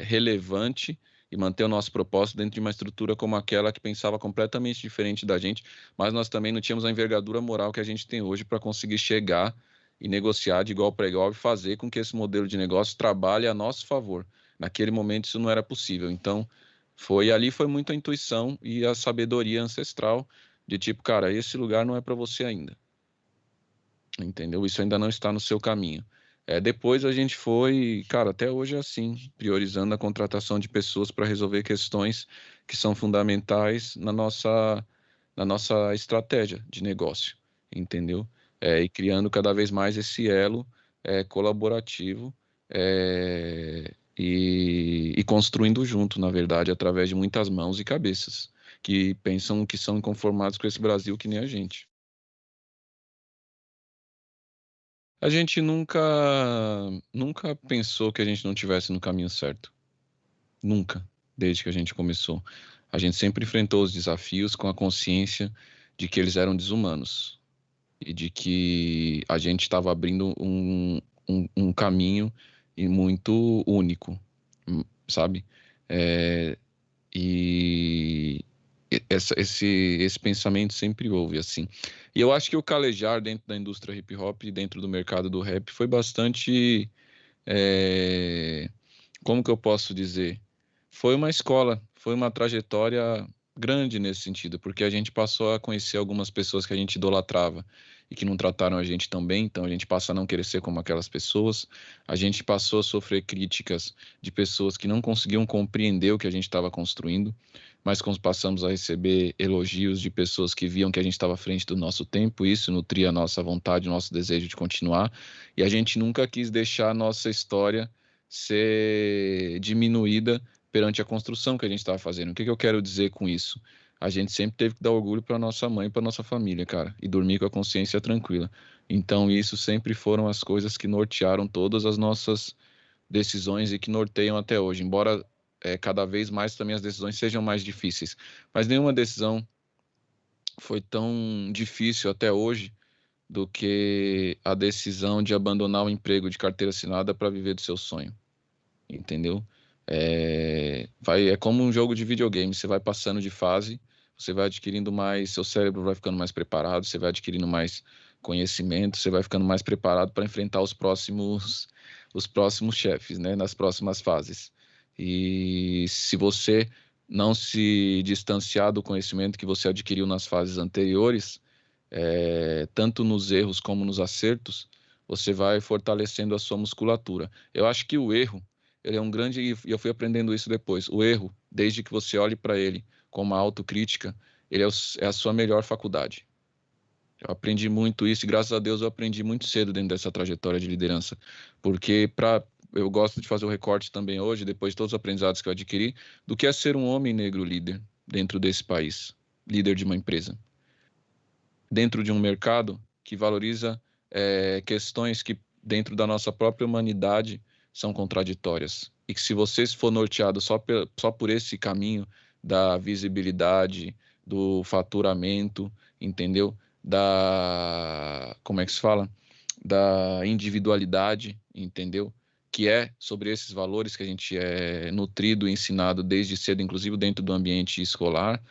relevante e manter o nosso propósito dentro de uma estrutura como aquela que pensava completamente diferente da gente, mas nós também não tínhamos a envergadura moral que a gente tem hoje para conseguir chegar e negociar de igual para igual e fazer com que esse modelo de negócio trabalhe a nosso favor. Naquele momento isso não era possível. Então, foi muito a intuição e a sabedoria ancestral de tipo, cara, esse lugar não é para você ainda. Entendeu? Isso ainda não está no seu caminho. Depois a gente foi, cara, até hoje é assim, priorizando a contratação de pessoas para resolver questões que são fundamentais na nossa estratégia de negócio, entendeu? E criando cada vez mais esse elo colaborativo e construindo junto, na verdade, através de muitas mãos e cabeças que pensam que são inconformados com esse Brasil que nem a gente. A gente nunca pensou que a gente não estivesse no caminho certo. Nunca, desde que a gente começou. A gente sempre enfrentou os desafios com a consciência de que eles eram desumanos e de que a gente estava abrindo um caminho e muito único, sabe? E esse pensamento sempre houve, assim. E eu acho que o calejar dentro da indústria hip hop, dentro do mercado do rap, foi bastante, como que eu posso dizer? Foi uma escola, foi uma trajetória grande nesse sentido, porque a gente passou a conhecer algumas pessoas que a gente idolatrava e que não trataram a gente tão bem, então a gente passa a não querer ser como aquelas pessoas. A gente passou a sofrer críticas de pessoas que não conseguiam compreender o que a gente estava construindo, mas passamos a receber elogios de pessoas que viam que a gente estava à frente do nosso tempo, e isso nutria a nossa vontade, o nosso desejo de continuar, e a gente nunca quis deixar a nossa história ser diminuída perante a construção que a gente estava fazendo. O que eu quero dizer com isso? A gente sempre teve que dar orgulho para nossa mãe e para nossa família, cara, e dormir com a consciência tranquila. Então, isso sempre foram as coisas que nortearam todas as nossas decisões e que norteiam até hoje, embora cada vez mais também as decisões sejam mais difíceis. Mas nenhuma decisão foi tão difícil até hoje do que a decisão de abandonar o emprego de carteira assinada para viver do seu sonho, entendeu? É como um jogo de videogame, você vai passando de fase, você vai adquirindo mais, seu cérebro vai ficando mais preparado, você vai adquirindo mais conhecimento, você vai ficando mais preparado para enfrentar os próximos chefes, né, nas próximas fases. E se você não se distanciar do conhecimento que você adquiriu nas fases anteriores, tanto nos erros como nos acertos, você vai fortalecendo a sua musculatura. Eu acho que o erro, ele é um grande, e eu fui aprendendo isso depois, o erro, desde que você olhe para ele com uma autocrítica, ele é a sua melhor faculdade. Eu aprendi muito isso e graças a Deus eu aprendi muito cedo dentro dessa trajetória de liderança, porque eu gosto de fazer o recorte também hoje, depois de todos os aprendizados que eu adquiri, do que é ser um homem negro líder dentro desse país, líder de uma empresa, dentro de um mercado que valoriza questões que dentro da nossa própria humanidade são contraditórias, e que se você for norteado só por esse caminho da visibilidade, do faturamento, entendeu? Como é que se fala? Da individualidade, entendeu? Que é sobre esses valores que a gente é nutrido e ensinado desde cedo, inclusive dentro do ambiente escolar,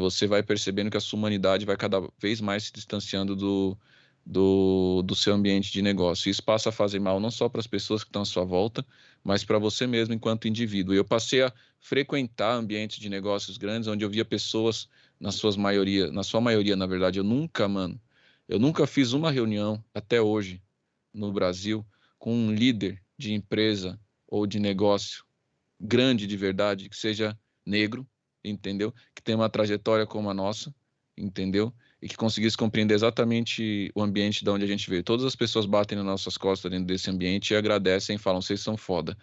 você vai percebendo que a sua humanidade vai cada vez mais se distanciando do seu ambiente de negócio. Isso passa a fazer mal não só para as pessoas que estão à sua volta, mas para você mesmo enquanto indivíduo. Eu passei a frequentar ambientes de negócios grandes onde eu via pessoas, na sua maioria, na verdade, eu nunca fiz uma reunião até hoje no Brasil com um líder de empresa ou de negócio grande de verdade, que seja negro, entendeu? Que tenha uma trajetória como a nossa, entendeu? E que conseguisse compreender exatamente o ambiente de onde a gente veio. Todas as pessoas batem nas nossas costas dentro desse ambiente e agradecem e falam, vocês são foda.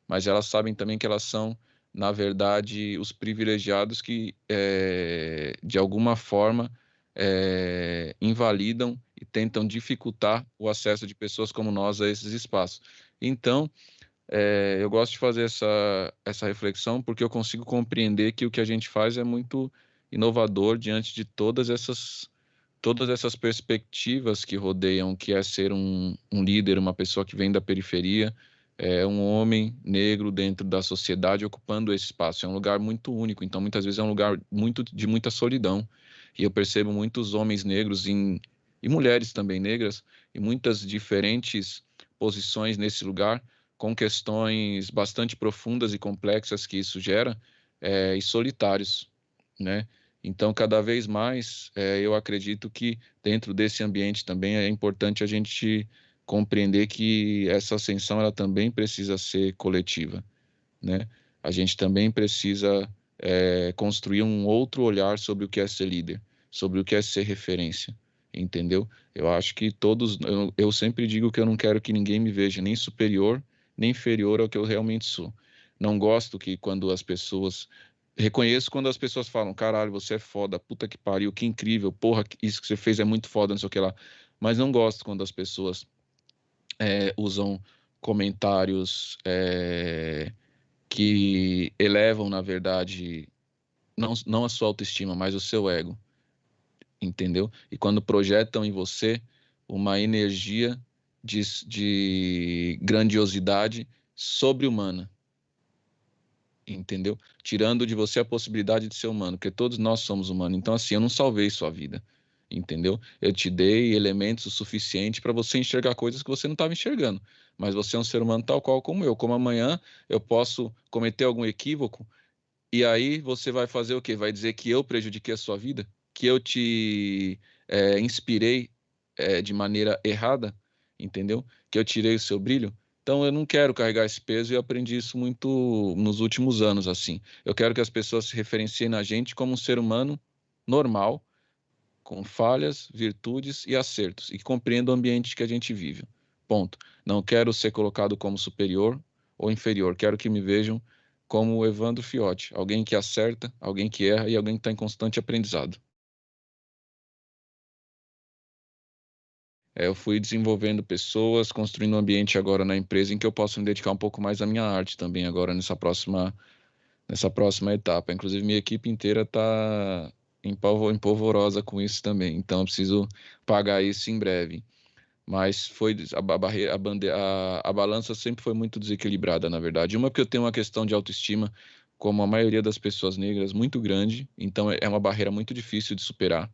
Mas elas sabem também que elas são, na verdade, os privilegiados que, de alguma forma, invalidam e tentam dificultar o acesso de pessoas como nós a esses espaços. Então, eu gosto de fazer essa reflexão porque eu consigo compreender que o que a gente faz é muito inovador diante de todas essas perspectivas que rodeiam, que é ser um líder, uma pessoa que vem da periferia, um homem negro dentro da sociedade ocupando esse espaço. É um lugar muito único, então muitas vezes é um lugar de muita solidão. E eu percebo muitos homens negros e mulheres também negras em muitas diferentes posições nesse lugar, com questões bastante profundas e complexas que isso gera, e solitários, né? Então, cada vez mais, eu acredito que dentro desse ambiente também é importante a gente compreender que essa ascensão ela também precisa ser coletiva, né? A gente também precisa construir um outro olhar sobre o que é ser líder, sobre o que é ser referência, entendeu? Eu acho que eu sempre digo que eu não quero que ninguém me veja nem superior, nem inferior ao que eu realmente sou. Não gosto que quando as pessoas... Reconheço quando as pessoas falam, caralho, você é foda, puta que pariu, que incrível, porra, isso que você fez é muito foda, não sei o que lá. Mas não gosto quando as pessoas usam comentários que elevam, na verdade, não a sua autoestima, mas o seu ego, entendeu? E quando projetam em você uma energia de grandiosidade sobre-humana, entendeu? Tirando de você a possibilidade de ser humano, porque todos nós somos humanos. Então, assim, eu não salvei sua vida, entendeu? Eu te dei elementos o suficiente para você enxergar coisas que você não estava enxergando. Mas você é um ser humano tal qual como eu. Como amanhã eu posso cometer algum equívoco, e aí você vai fazer o quê? Vai dizer que eu prejudiquei a sua vida? Que eu te inspirei de maneira errada? Entendeu? Que eu tirei o seu brilho? Então eu não quero carregar esse peso e eu aprendi isso muito nos últimos anos, assim. Eu quero que as pessoas se referenciem na gente como um ser humano normal, com falhas, virtudes e acertos, e que compreendam o ambiente que a gente vive. Ponto. Não quero ser colocado como superior ou inferior. Quero que me vejam como o Evandro Fiotti, alguém que acerta, alguém que erra e alguém que está em constante aprendizado. Eu fui desenvolvendo pessoas, construindo um ambiente agora na empresa em que eu posso me dedicar um pouco mais à minha arte também agora nessa próxima etapa. Inclusive, minha equipe inteira está empolvorosa com isso também, então eu preciso pagar isso em breve. Mas foi a balança sempre foi muito desequilibrada, na verdade. Uma porque eu tenho uma questão de autoestima, como a maioria das pessoas negras, muito grande, então é uma barreira muito difícil de superar.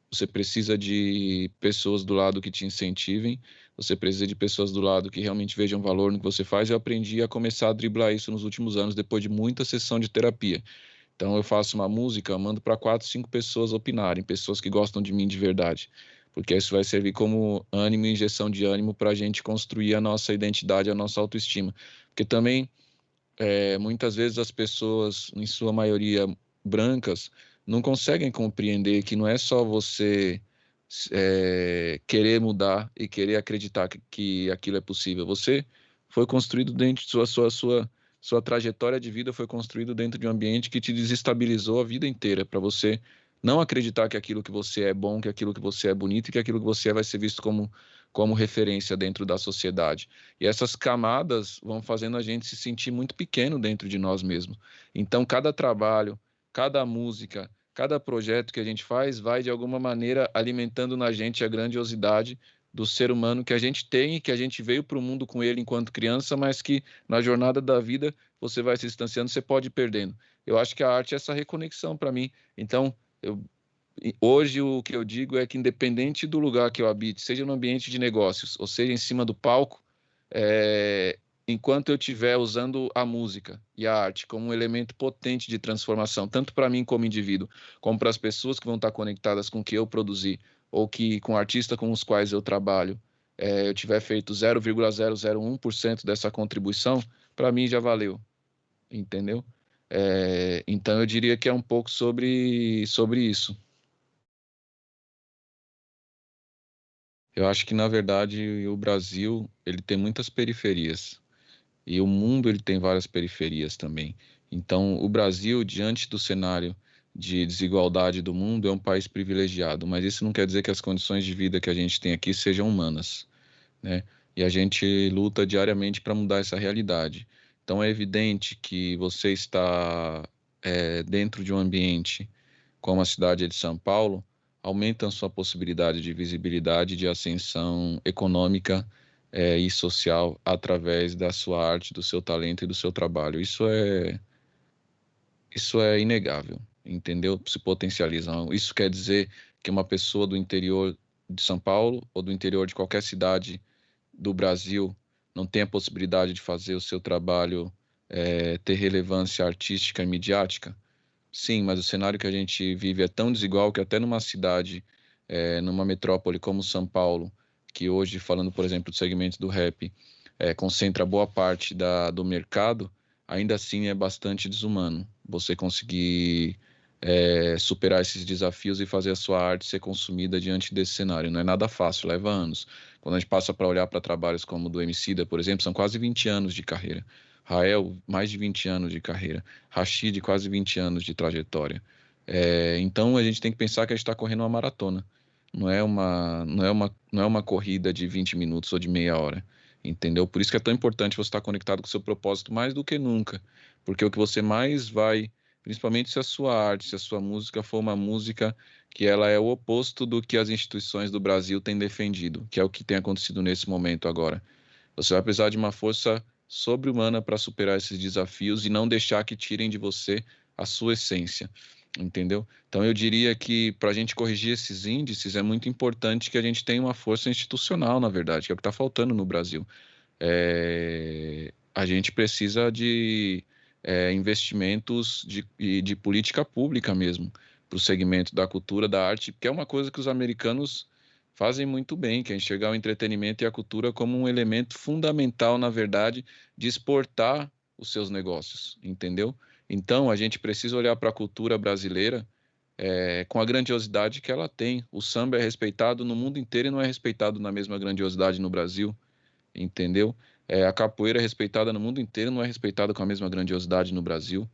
Você precisa de pessoas do lado que te incentivem, você precisa de pessoas do lado que realmente vejam valor no que você faz. Eu aprendi a começar a driblar isso nos últimos anos, depois de muita sessão de terapia. Então eu faço uma música, mando para 4, 5 pessoas opinarem, pessoas que gostam de mim de verdade, porque isso vai servir como ânimo, injeção de ânimo para a gente construir a nossa identidade, a nossa autoestima. Porque também, muitas vezes as pessoas, em sua maioria brancas, não conseguem compreender que não é só você querer mudar e querer acreditar que aquilo é possível. Você foi construído dentro de sua trajetória de vida foi construído dentro de um ambiente que te desestabilizou a vida inteira, para você não acreditar que aquilo que você é bom, que aquilo que você é bonito e que aquilo que você vai ser visto como referência dentro da sociedade. E essas camadas vão fazendo a gente se sentir muito pequeno dentro de nós mesmos. Então, cada trabalho, cada música, cada projeto que a gente faz vai, de alguma maneira, alimentando na gente a grandiosidade do ser humano que a gente tem e que a gente veio para o mundo com ele enquanto criança, mas que na jornada da vida você vai se distanciando, você pode ir perdendo. Eu acho que a arte é essa reconexão para mim. Então, eu Hoje o que eu digo é que independente do lugar que eu habite, seja no ambiente de negócios ou seja em cima do palco, enquanto eu estiver usando a música e a arte como um elemento potente de transformação, tanto para mim como indivíduo, como para as pessoas que vão estar conectadas com o que eu produzi, ou que com o artista com os quais eu trabalho, eu tiver feito 0,001% dessa contribuição, para mim já valeu, entendeu? Então eu diria que é um pouco sobre isso. Eu acho que, na verdade, o Brasil ele tem muitas periferias. E o mundo ele tem várias periferias também. Então, o Brasil, diante do cenário de desigualdade do mundo, é um país privilegiado, mas isso não quer dizer que as condições de vida que a gente tem aqui sejam humanas, né? E a gente luta diariamente para mudar essa realidade. Então, é evidente que você está dentro de um ambiente como a cidade de São Paulo, aumenta a sua possibilidade de visibilidade, de ascensão econômica e social através da sua arte, do seu talento e do seu trabalho. Isso é inegável, entendeu? Se potencializam. Isso quer dizer que uma pessoa do interior de São Paulo ou do interior de qualquer cidade do Brasil não tem a possibilidade de fazer o seu trabalho ter relevância artística e midiática? Sim, mas o cenário que a gente vive é tão desigual que até numa cidade, numa metrópole como São Paulo, que hoje, falando, por exemplo, do segmento do rap, concentra boa parte do mercado, ainda assim é bastante desumano você conseguir superar esses desafios e fazer a sua arte ser consumida diante desse cenário. Não é nada fácil, leva anos. Quando a gente passa para olhar para trabalhos como o do Emicida, por exemplo, são quase 20 anos de carreira. Rael, mais de 20 anos de carreira. Rashid, quase 20 anos de trajetória. Então, a gente tem que pensar que a gente está correndo uma maratona. Não é uma corrida de 20 minutos ou de meia hora, entendeu? Por isso que é tão importante você estar conectado com o seu propósito mais do que nunca. Porque o que você mais vai, principalmente se a sua arte, se a sua música for uma música que ela é o oposto do que as instituições do Brasil têm defendido, que é o que tem acontecido nesse momento agora. Você vai precisar de uma força sobre-humana para superar esses desafios e não deixar que tirem de você a sua essência, entendeu? Então eu diria que para a gente corrigir esses índices é muito importante que a gente tenha uma força institucional, na verdade, que é o que está faltando no Brasil. A gente precisa de investimentos de política pública mesmo para o segmento da cultura, da arte, que é uma coisa que os americanos fazem muito bem, que é enxergar o entretenimento e a cultura como um elemento fundamental, na verdade, de exportar os seus negócios, entendeu? Então, a gente precisa olhar para a cultura brasileira com a grandiosidade que ela tem. O samba é respeitado no mundo inteiro e não é respeitado na mesma grandiosidade no Brasil, entendeu? A capoeira é respeitada no mundo inteiro, não é respeitada com a mesma grandiosidade no Brasil,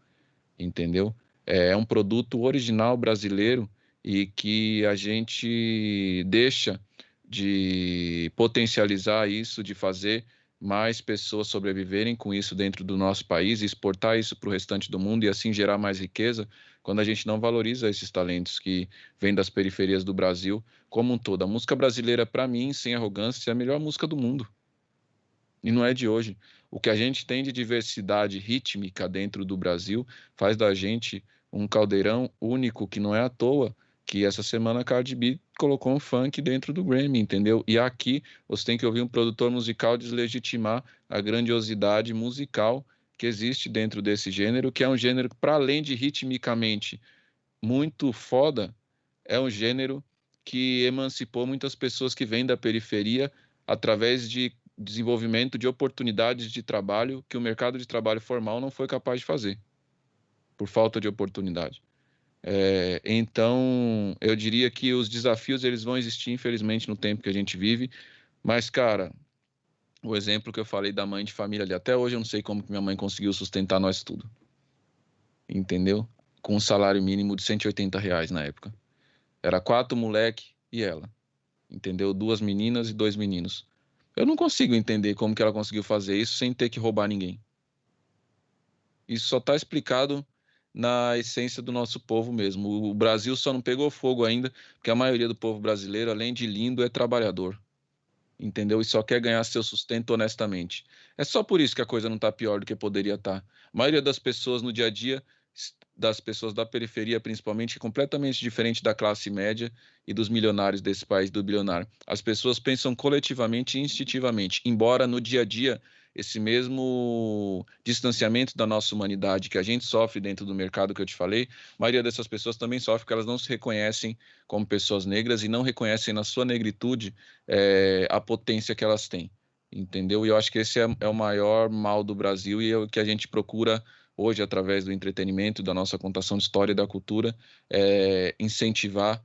entendeu? É um produto original brasileiro e que a gente deixa de potencializar isso, de fazer mais pessoas sobreviverem com isso dentro do nosso país e exportar isso para o restante do mundo e assim gerar mais riqueza, quando a gente não valoriza esses talentos que vêm das periferias do Brasil como um todo. A música brasileira, para mim, sem arrogância, é a melhor música do mundo. E não é de hoje. O que a gente tem de diversidade rítmica dentro do Brasil faz da gente um caldeirão único, que não é à toa que essa semana a Cardi B colocou um funk dentro do Grammy, entendeu? E aqui você tem que ouvir um produtor musical deslegitimar a grandiosidade musical que existe dentro desse gênero, que é um gênero que, para além de ritmicamente muito foda, é um gênero que emancipou muitas pessoas que vêm da periferia através de desenvolvimento de oportunidades de trabalho que o mercado de trabalho formal não foi capaz de fazer, por falta de oportunidade. Então, eu diria que os desafios eles vão existir, infelizmente, no tempo que a gente vive, mas, cara, o exemplo que eu falei da mãe de família ali, até hoje eu não sei como que minha mãe conseguiu sustentar nós tudo, entendeu? Com um salário mínimo de R$ 180 na época. Era 4 moleque e ela, entendeu? 2 meninas e 2 meninos. Eu não consigo entender como que ela conseguiu fazer isso sem ter que roubar ninguém. Isso só está explicado na essência do nosso povo mesmo. O Brasil só não pegou fogo ainda, porque a maioria do povo brasileiro, além de lindo, é trabalhador, entendeu? E só quer ganhar seu sustento honestamente. É só por isso que a coisa não está pior do que poderia estar. A maioria das pessoas no dia a dia das pessoas da periferia, principalmente, é completamente diferente da classe média e dos milionários desse país, do bilionário. As pessoas pensam coletivamente e instintivamente, embora no dia a dia esse mesmo distanciamento da nossa humanidade que a gente sofre dentro do mercado que eu te falei, a maioria dessas pessoas também sofre porque elas não se reconhecem como pessoas negras e não reconhecem na sua negritude a potência que elas têm, entendeu? E eu acho que esse é o maior mal do Brasil e é o que a gente procura hoje, através do entretenimento, da nossa contação de história e da cultura, incentivar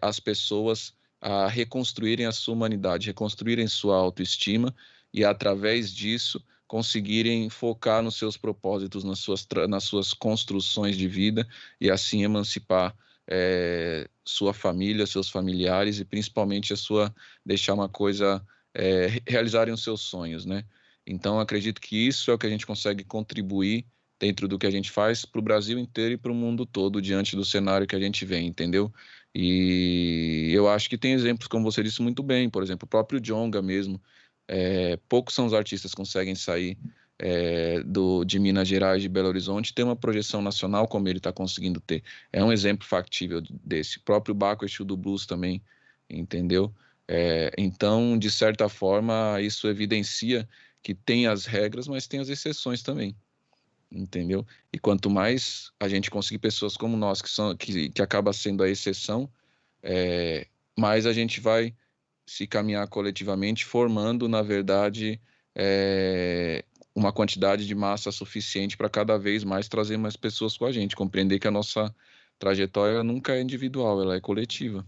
as pessoas a reconstruírem a sua humanidade, reconstruírem sua autoestima e, através disso, conseguirem focar nos seus propósitos, nas suas construções de vida e, assim, emancipar sua família, seus familiares e, principalmente, deixar uma coisa, realizarem os seus sonhos, né? Então, acredito que isso é o que a gente consegue contribuir dentro do que a gente faz para o Brasil inteiro e para o mundo todo, diante do cenário que a gente vê, entendeu? E eu acho que tem exemplos, como você disse muito bem, por exemplo, o próprio Djonga mesmo. Poucos são os artistas que conseguem sair de Minas Gerais, de Belo Horizonte, ter uma projeção nacional como ele está conseguindo ter. É um exemplo factível desse. O próprio Baco Exu do Blues também, entendeu? Então, de certa forma, isso evidencia que tem as regras, mas tem as exceções também, entendeu? E quanto mais a gente conseguir pessoas como nós, que acaba sendo a exceção, mais a gente vai se caminhar coletivamente, formando, na verdade, uma quantidade de massa suficiente para cada vez mais trazer mais pessoas com a gente, compreender que a nossa trajetória nunca é individual, ela é coletiva.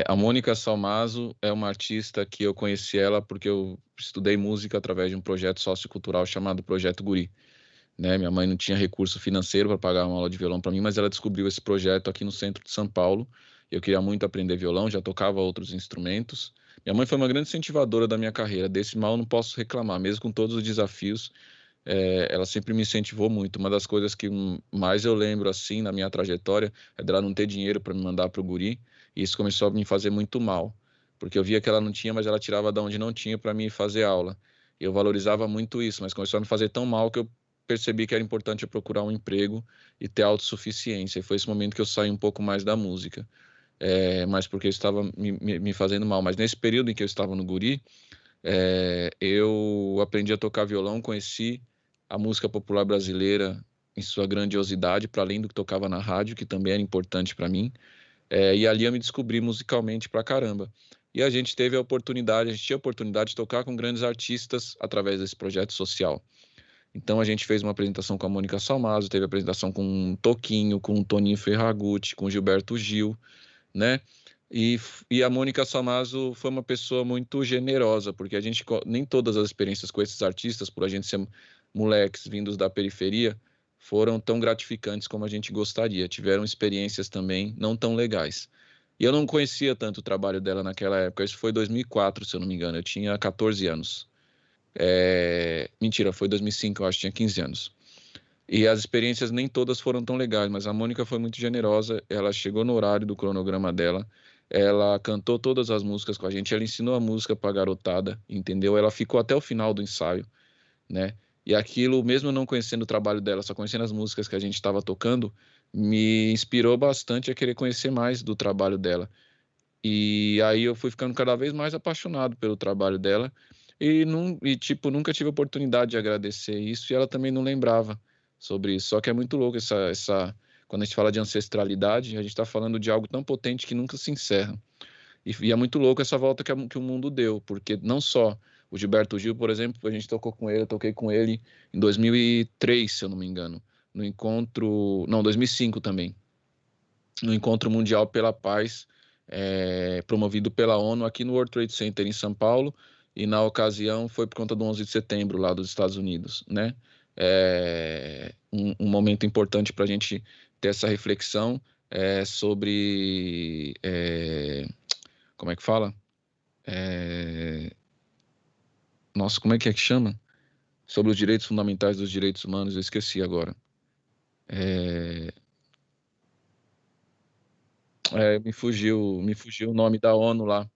A Mônica Salmazo é uma artista que eu conheci ela porque eu estudei música através de um projeto sociocultural chamado Projeto Guri, né? Minha mãe não tinha recurso financeiro para pagar uma aula de violão para mim, mas ela descobriu esse projeto aqui no centro de São Paulo. Eu queria muito aprender violão, já tocava outros instrumentos. Minha mãe foi uma grande incentivadora da minha carreira, desse mal eu não posso reclamar, mesmo com todos os desafios, ela sempre me incentivou muito. Uma das coisas que mais eu lembro, assim, na minha trajetória, é dela não ter dinheiro para me mandar para o Guri, e isso começou a me fazer muito mal, porque eu via que ela não tinha, mas ela tirava de onde não tinha para mim fazer aula. Eu valorizava muito isso, mas começou a me fazer tão mal que eu percebi que era importante eu procurar um emprego e ter autossuficiência. E foi esse momento que eu saí um pouco mais da música, mas porque eu estava me fazendo mal. Mas nesse período em que eu estava no Guri, eu aprendi a tocar violão, conheci a música popular brasileira em sua grandiosidade, para além do que tocava na rádio, que também era importante para mim. E ali eu me descobri musicalmente pra caramba. E a gente tinha a oportunidade de tocar com grandes artistas através desse projeto social. Então a gente fez uma apresentação com a Mônica Salmazo, teve apresentação com o Toquinho, com o Toninho Ferragutti, com o Gilberto Gil, né? E a Mônica Salmazo foi uma pessoa muito generosa, porque nem todas as experiências com esses artistas, por a gente ser moleques vindos da periferia, foram tão gratificantes como a gente gostaria. Tiveram experiências também não tão legais. E eu não conhecia tanto o trabalho dela naquela época. Isso foi 2004, se eu não me engano. Eu tinha 14 anos. Mentira, foi 2005, eu acho, tinha 15 anos. E as experiências nem todas foram tão legais, mas a Mônica foi muito generosa, ela chegou no horário do cronograma dela, ela cantou todas as músicas com a gente, ela ensinou a música pra garotada, entendeu? Ela ficou até o final do ensaio, né? E aquilo, mesmo eu não conhecendo o trabalho dela, só conhecendo as músicas que a gente estava tocando, me inspirou bastante a querer conhecer mais do trabalho dela. E aí eu fui ficando cada vez mais apaixonado pelo trabalho dela tipo, nunca tive oportunidade de agradecer isso e ela também não lembrava sobre isso. Só que é muito louco quando a gente fala de ancestralidade, a gente está falando de algo tão potente que nunca se encerra. E é muito louco essa volta que o mundo deu, porque não só o Gilberto Gil, por exemplo, a gente tocou com ele, eu toquei com ele em 2003, se eu não me engano, no encontro, não, 2005 também, no Encontro Mundial pela Paz, promovido pela ONU aqui no World Trade Center em São Paulo, e na ocasião foi por conta do 11 de setembro lá dos Estados Unidos, né? Um momento importante para a gente ter essa reflexão sobre, como é que fala? Nossa, como é que chama? Sobre os direitos fundamentais dos direitos humanos, eu esqueci agora. Me fugiu o nome da ONU lá.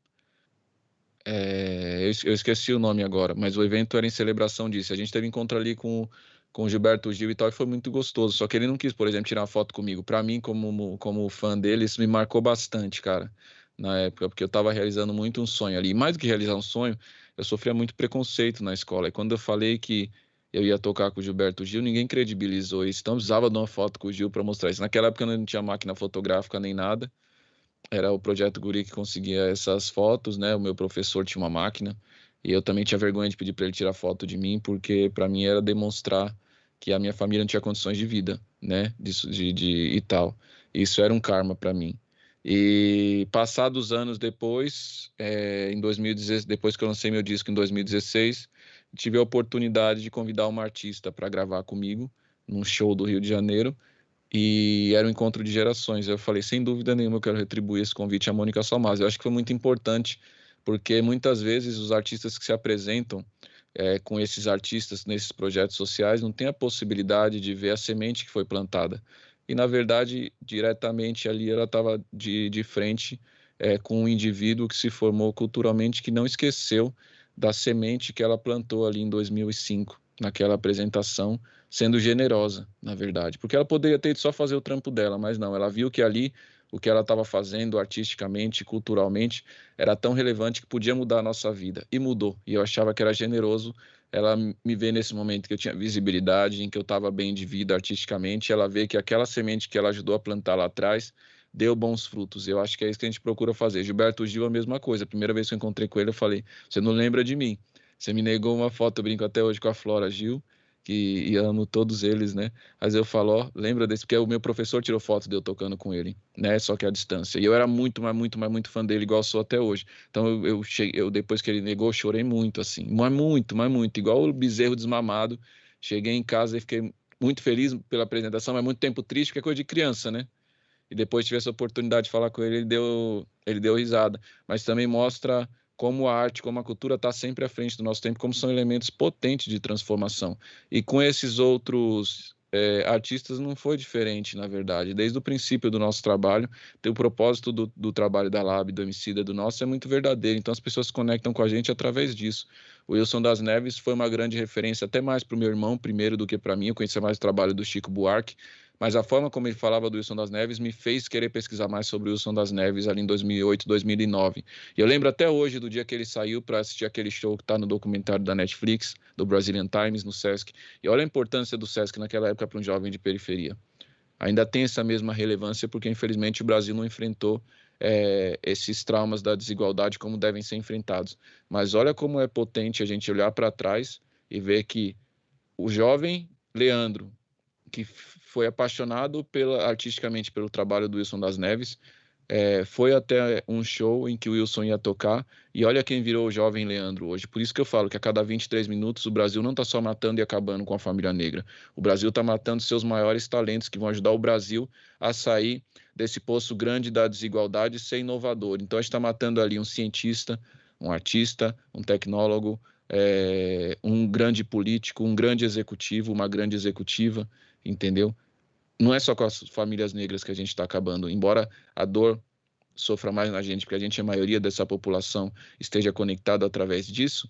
Eu esqueci o nome agora, mas o evento era em celebração disso. A gente teve encontro ali com o Gilberto Gil e tal, e foi muito gostoso. Só que ele não quis, por exemplo, tirar uma foto comigo. Para mim, como fã dele, isso me marcou bastante, cara, na época, porque eu estava realizando muito um sonho ali. E mais do que realizar um sonho, eu sofria muito preconceito na escola. E quando eu falei que eu ia tocar com o Gilberto Gil, ninguém credibilizou isso. Então, eu precisava de uma foto com o Gil para mostrar isso. Naquela época eu não tinha máquina fotográfica nem nada. Era o Projeto Guri que conseguia essas fotos, né? O meu professor tinha uma máquina e eu também tinha vergonha de pedir para ele tirar foto de mim, porque para mim era demonstrar que a minha família não tinha condições de vida, né? E tal. Isso era um karma para mim. E passados anos depois, em 2016, depois que eu lancei meu disco em 2016, tive a oportunidade de convidar uma artista para gravar comigo num show do Rio de Janeiro. E era um encontro de gerações. Eu falei, sem dúvida nenhuma, eu quero retribuir esse convite à Mônica Salmazo. Eu acho que foi muito importante, porque muitas vezes os artistas que se apresentam com esses artistas nesses projetos sociais não têm a possibilidade de ver a semente que foi plantada. E, na verdade, diretamente ali ela estava de frente com um indivíduo que se formou culturalmente, que não esqueceu da semente que ela plantou ali em 2005, naquela apresentação, sendo generosa, na verdade. Porque ela poderia ter ido só fazer o trampo dela, mas não. Ela viu que ali, o que ela estava fazendo artisticamente, culturalmente, era tão relevante que podia mudar a nossa vida. E mudou. E eu achava que era generoso ela me ver nesse momento que eu tinha visibilidade, em que eu estava bem de vida artisticamente, ela vê que aquela semente que ela ajudou a plantar lá atrás deu bons frutos. Eu acho que é isso que a gente procura fazer. Gilberto Gil, a mesma coisa. A primeira vez que eu encontrei com ele, eu falei, você não lembra de mim? Você me negou uma foto, eu brinco até hoje com a Flora Gil, e amo todos eles, né? Mas eu falo, ó, lembra desse, porque o meu professor tirou foto de eu tocando com ele, né? Só que à distância. E eu era muito, muito fã dele, igual sou até hoje. Então eu depois que ele negou, chorei muito, assim. Mas muito. Igual o bezerro desmamado. Cheguei em casa e fiquei muito feliz pela apresentação, mas muito tempo triste, porque é coisa de criança, né? E depois tive essa oportunidade de falar com ele, ele deu risada. Mas também mostra como a arte, como a cultura está sempre à frente do nosso tempo, como são elementos potentes de transformação. E com esses outros artistas não foi diferente, na verdade. Desde o princípio do nosso trabalho, o propósito do trabalho da Lab, do Emicida, do nosso, é muito verdadeiro. Então as pessoas se conectam com a gente através disso. O Wilson das Neves foi uma grande referência, até mais para o meu irmão, primeiro, do que para mim. Eu conhecia mais o trabalho do Chico Buarque, mas a forma como ele falava do Wilson das Neves me fez querer pesquisar mais sobre o Wilson das Neves ali em 2008, 2009. E eu lembro até hoje do dia que ele saiu para assistir aquele show que está no documentário da Netflix, do Brazilian Times, no Sesc. E olha a importância do Sesc naquela época para um jovem de periferia. Ainda tem essa mesma relevância porque, infelizmente, o Brasil não enfrentou esses traumas da desigualdade como devem ser enfrentados. Mas olha como é potente a gente olhar para trás e ver que o jovem Leandro, que foi apaixonado artisticamente pelo trabalho do Wilson das Neves, foi até um show em que o Wilson ia tocar, e olha quem virou o jovem Leandro hoje. Por isso que eu falo que a cada 23 minutos o Brasil não está só matando e acabando com a família negra. O Brasil está matando seus maiores talentos que vão ajudar o Brasil a sair desse poço grande da desigualdade e ser inovador. Então a gente está matando ali um cientista, um artista, um tecnólogo, um grande político, um grande executivo, uma grande executiva, entendeu? Não é só com as famílias negras que a gente está acabando, embora a dor sofra mais na gente, porque a gente, a maioria dessa população, esteja conectada através disso.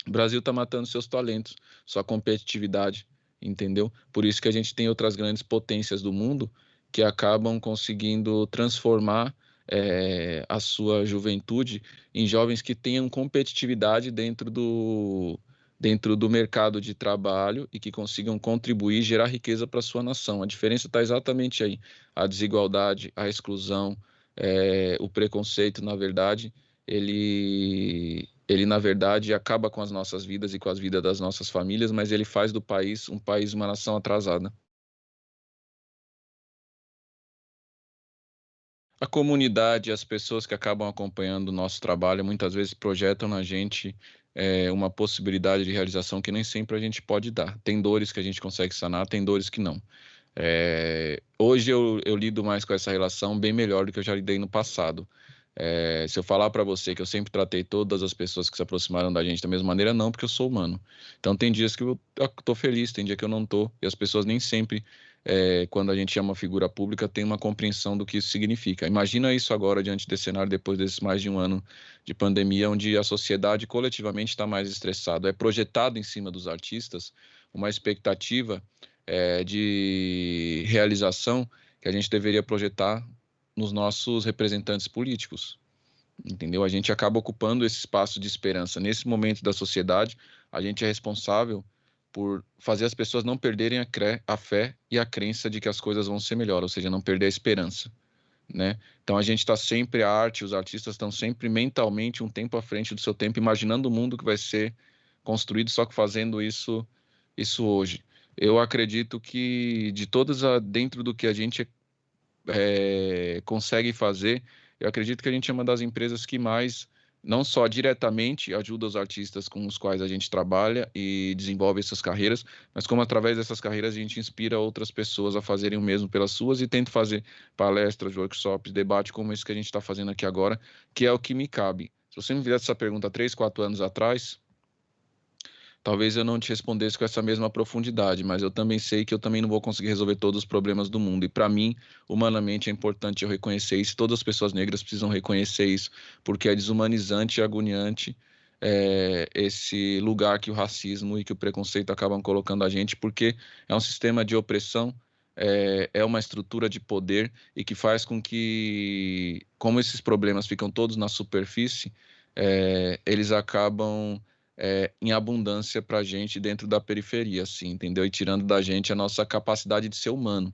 O Brasil está matando seus talentos, sua competitividade, entendeu? Por isso que a gente tem outras grandes potências do mundo que acabam conseguindo transformar a sua juventude em jovens que tenham competitividade dentro do mercado de trabalho e que consigam contribuir e gerar riqueza para a sua nação. A diferença está exatamente aí. A desigualdade, a exclusão, o preconceito, na verdade, ele, na verdade, acaba com as nossas vidas e com as vidas das nossas famílias, mas ele faz do país, uma nação atrasada. A comunidade, as pessoas que acabam acompanhando o nosso trabalho, muitas vezes projetam na gente uma possibilidade de realização que nem sempre a gente pode dar. Tem dores que a gente consegue sanar, tem dores que não. Hoje eu lido mais com essa relação bem melhor do que eu já lidei no passado. Se eu falar para você que eu sempre tratei todas as pessoas que se aproximaram da gente da mesma maneira, não, porque eu sou humano. Então tem dias que eu tô feliz, tem dia que eu não tô, e as pessoas nem sempre quando a gente é uma figura pública, tem uma compreensão do que isso significa. Imagina isso agora diante desse cenário, depois desses mais de um ano de pandemia, onde a sociedade coletivamente está mais estressada. É projetado em cima dos artistas uma expectativa de realização que a gente deveria projetar nos nossos representantes políticos, entendeu? A gente acaba ocupando esse espaço de esperança. Nesse momento da sociedade, a gente é responsável por fazer as pessoas não perderem a fé e a crença de que as coisas vão ser melhor, ou seja, não perder a esperança, né? Então a gente está sempre, a arte, os artistas estão sempre mentalmente um tempo à frente do seu tempo, imaginando o mundo que vai ser construído, só que fazendo isso hoje. Eu acredito que de todas, dentro do que a gente consegue fazer, eu acredito que a gente é uma das empresas que mais, não só diretamente ajuda os artistas com os quais a gente trabalha e desenvolve essas carreiras, mas como através dessas carreiras a gente inspira outras pessoas a fazerem o mesmo pelas suas e tenta fazer palestras, workshops, debate como esse que a gente está fazendo aqui agora, que é o que me cabe. Se você me fizesse essa pergunta 3, 4 anos atrás, talvez eu não te respondesse com essa mesma profundidade, mas eu também sei que eu também não vou conseguir resolver todos os problemas do mundo. E para mim, humanamente, é importante eu reconhecer isso. Todas as pessoas negras precisam reconhecer isso, porque é desumanizante e agoniante esse lugar que o racismo e que o preconceito acabam colocando a gente, porque é um sistema de opressão, é uma estrutura de poder e que faz com que, como esses problemas ficam todos na superfície, eles acabam em abundância para a gente dentro da periferia, assim, entendeu? E tirando da gente a nossa capacidade de ser humano,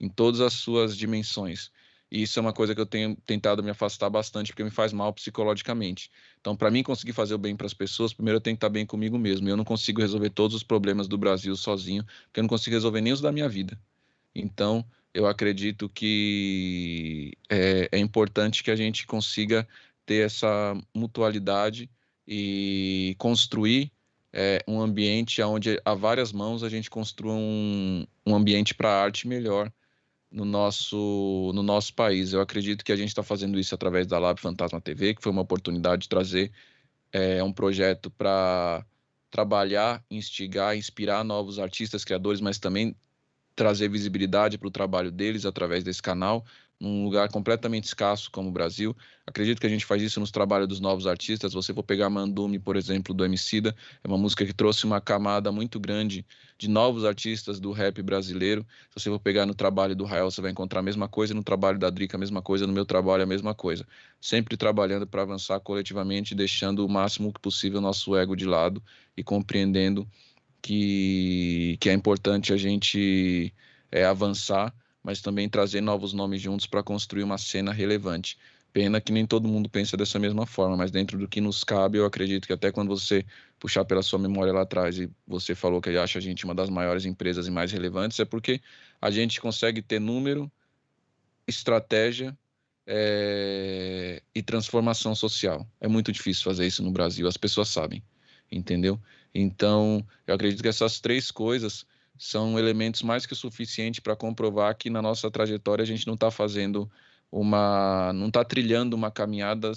em todas as suas dimensões. E isso é uma coisa que eu tenho tentado me afastar bastante, porque me faz mal psicologicamente. Então, para mim conseguir fazer o bem para as pessoas, primeiro eu tenho que estar bem comigo mesmo. Eu não consigo resolver todos os problemas do Brasil sozinho, porque eu não consigo resolver nem os da minha vida. Então, eu acredito que é importante que a gente consiga ter essa mutualidade e construir um ambiente onde a várias mãos a gente construa um ambiente para a arte melhor no nosso país. Eu acredito que a gente está fazendo isso através da Lab Fantasma TV, que foi uma oportunidade de trazer um projeto para trabalhar, instigar, inspirar novos artistas, criadores, mas também trazer visibilidade para o trabalho deles através desse canal, num lugar completamente escasso como o Brasil. Acredito que a gente faz isso nos trabalhos dos novos artistas. Se você for pegar Mandume, por exemplo, do Emicida, é uma música que trouxe uma camada muito grande de novos artistas do rap brasileiro. Se você for pegar no trabalho do Rael, você vai encontrar a mesma coisa, no trabalho da Drica a mesma coisa, no meu trabalho a mesma coisa. Sempre trabalhando para avançar coletivamente, deixando o máximo possível o nosso ego de lado e compreendendo que é importante a gente avançar, mas também trazer novos nomes juntos para construir uma cena relevante. Pena que nem todo mundo pensa dessa mesma forma, mas dentro do que nos cabe, eu acredito que até quando você puxar pela sua memória lá atrás e você falou que acha a gente uma das maiores empresas e mais relevantes, é porque a gente consegue ter número, estratégia e transformação social. É muito difícil fazer isso no Brasil, as pessoas sabem, entendeu? Então, eu acredito que essas 3 coisas são elementos mais que o suficiente para comprovar que na nossa trajetória a gente não está não está trilhando uma caminhada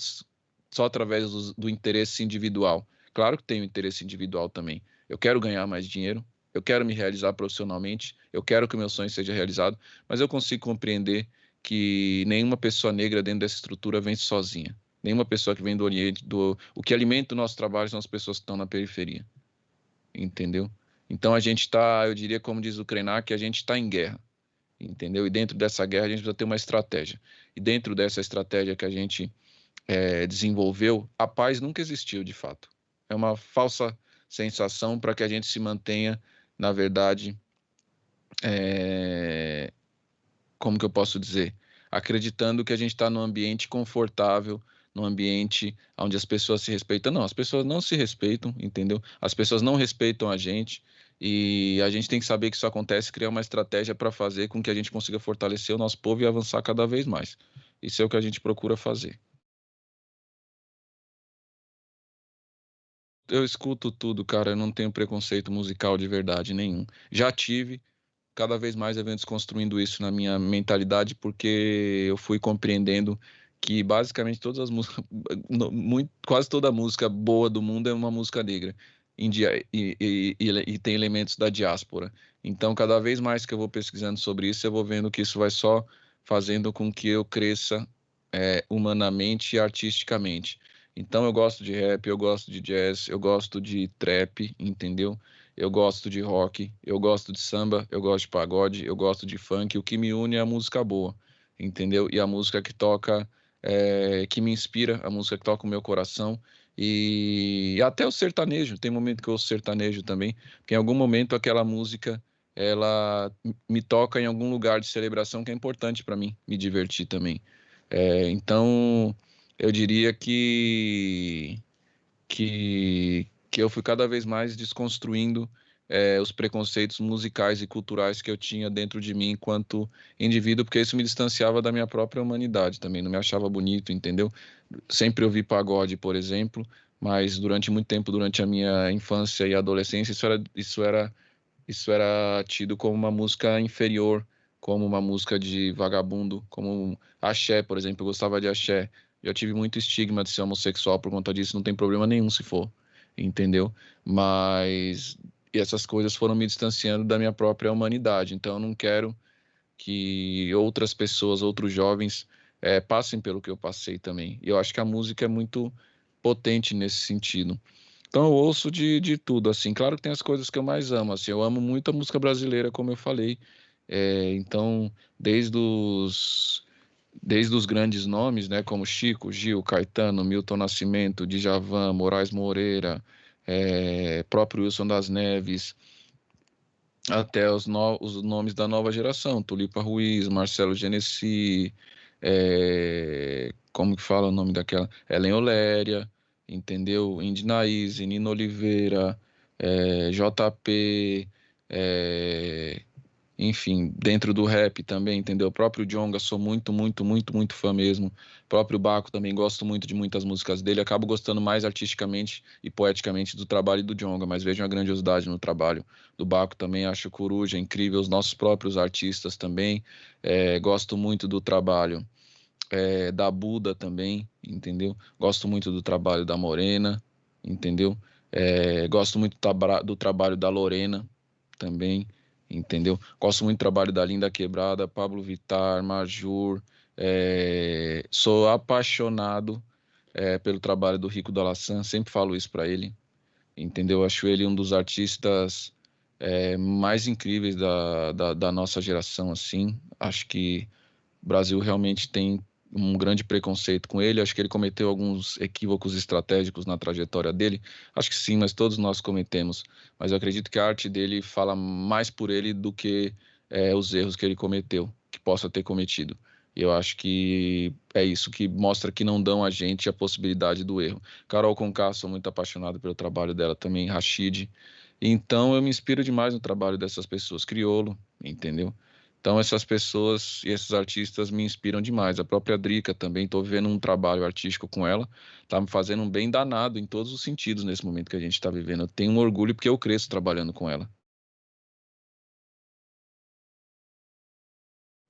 só através do interesse individual. Claro que tem o interesse individual também. Eu quero ganhar mais dinheiro, eu quero me realizar profissionalmente, eu quero que o meu sonho seja realizado, mas eu consigo compreender que nenhuma pessoa negra dentro dessa estrutura vence sozinha. Nenhuma pessoa que vem do Oriente, o que alimenta o nosso trabalho são as pessoas que estão na periferia. Entendeu? Então a gente está, eu diria, como diz o Krenak, a gente está em guerra, entendeu? E dentro dessa guerra a gente precisa ter uma estratégia. E dentro dessa estratégia que a gente desenvolveu, a paz nunca existiu de fato. É uma falsa sensação para que a gente se mantenha, na verdade, como que eu posso dizer? Acreditando que a gente está num ambiente confortável, num ambiente onde as pessoas se respeitam. Não, as pessoas não se respeitam, entendeu? As pessoas não respeitam a gente e a gente tem que saber que isso acontece, criar uma estratégia para fazer com que a gente consiga fortalecer o nosso povo e avançar cada vez mais. Isso é o que a gente procura fazer. Eu escuto tudo, cara, eu não tenho preconceito musical de verdade nenhum. Já tive, cada vez mais eu venho desconstruindo isso na minha mentalidade, porque eu fui compreendendo que basicamente todas as músicas, quase toda música boa do mundo é uma música negra. e tem elementos da diáspora. Então, cada vez mais que eu vou pesquisando sobre isso, eu vou vendo que isso vai só fazendo com que eu cresça humanamente e artisticamente. Então, eu gosto de rap, eu gosto de jazz, eu gosto de trap, entendeu? Eu gosto de rock, eu gosto de samba, eu gosto de pagode, eu gosto de funk. O que me une é a música boa, entendeu? E a música que toca, que me inspira, a música que toca o meu coração. E até o sertanejo, tem momento que eu ouço sertanejo também, porque em algum momento aquela música ela me toca em algum lugar de celebração que é importante para mim, me divertir também. Então, eu diria que eu fui cada vez mais desconstruindo os preconceitos musicais e culturais que eu tinha dentro de mim enquanto indivíduo, porque isso me distanciava da minha própria humanidade também, não me achava bonito, entendeu? Sempre ouvi pagode, por exemplo, mas durante muito tempo, durante a minha infância e adolescência, isso era tido como uma música inferior, como uma música de vagabundo, como axé, por exemplo. Eu gostava de axé. Já tive muito estigma de ser homossexual por conta disso, não tem problema nenhum se for, entendeu? Mas essas coisas foram me distanciando da minha própria humanidade. Então eu não quero que outras pessoas, outros jovens, passem pelo que eu passei também. E eu acho que a música é muito potente nesse sentido. Então eu ouço de tudo, assim. Claro que tem as coisas que eu mais amo, assim. Eu amo muito a música brasileira, como eu falei. Então, desde os grandes nomes, né, como Chico, Gil, Caetano, Milton Nascimento, Djavan, Moraes Moreira, próprio Wilson das Neves, até os nomes da nova geração, Tulipa Ruiz, Marcelo Genesi, como que fala o nome daquela? Helen Oléria, entendeu? Indy Naíse, Nino Oliveira, JP, enfim, dentro do rap também, entendeu? O próprio Djonga, sou muito, muito, muito, muito fã mesmo. O próprio Baco também, gosto muito de muitas músicas dele. Acabo gostando mais artisticamente e poeticamente do trabalho do Djonga, mas vejo uma grandiosidade no trabalho do Baco também. Acho Coruja incrível, os nossos próprios artistas também. Gosto muito do trabalho da Buda também, entendeu? Gosto muito do trabalho da Morena, entendeu? Gosto muito do trabalho da Lorena também, entendeu? Gosto muito do trabalho da Linda Quebrada, Pablo Vittar, Majur. Sou apaixonado pelo trabalho do Rico da Laçã, sempre falo isso para ele, entendeu? Acho ele um dos artistas mais incríveis da nossa geração, assim. Acho que o Brasil realmente tem um grande preconceito com ele. Acho que ele cometeu alguns equívocos estratégicos na trajetória dele. Acho que sim, mas todos nós cometemos. Mas eu acredito que a arte dele fala mais por ele do que os erros que ele cometeu, que possa ter cometido. E eu acho que é isso que mostra que não dão a gente a possibilidade do erro. Carol Conká, sou muito apaixonado pelo trabalho dela também, Rashid. Então eu me inspiro demais no trabalho dessas pessoas. Criolo, entendeu? Então, essas pessoas e esses artistas me inspiram demais. A própria Drica também, estou vivendo um trabalho artístico com ela, está me fazendo um bem danado em todos os sentidos nesse momento que a gente está vivendo. Eu tenho um orgulho porque eu cresço trabalhando com ela.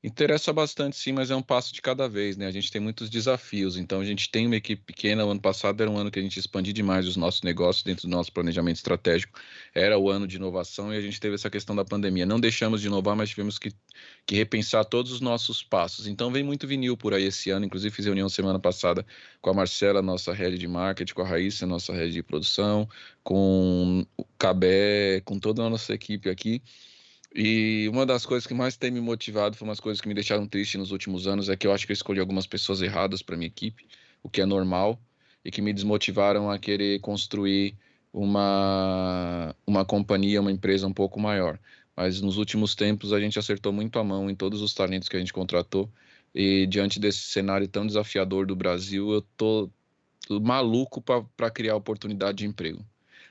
Interessa bastante, sim, mas é um passo de cada vez, né? A gente tem muitos desafios, então a gente tem uma equipe pequena. O ano passado era um ano que a gente expandiu demais os nossos negócios dentro do nosso planejamento estratégico. Era o ano de inovação e a gente teve essa questão da pandemia. Não deixamos de inovar, mas tivemos que repensar todos os nossos passos. Então vem muito vinil por aí esse ano. Inclusive fiz reunião semana passada com a Marcela, nossa head de marketing, com a Raíssa, nossa head de produção, com o Cabé, com toda a nossa equipe aqui. E uma das coisas que mais tem me motivado, foi umas coisas que me deixaram triste nos últimos anos, é que eu acho que eu escolhi algumas pessoas erradas para minha equipe, o que é normal, e que me desmotivaram a querer construir uma companhia, uma empresa um pouco maior. Mas nos últimos tempos a gente acertou muito a mão em todos os talentos que a gente contratou, e diante desse cenário tão desafiador do Brasil, eu tô maluco para criar oportunidade de emprego.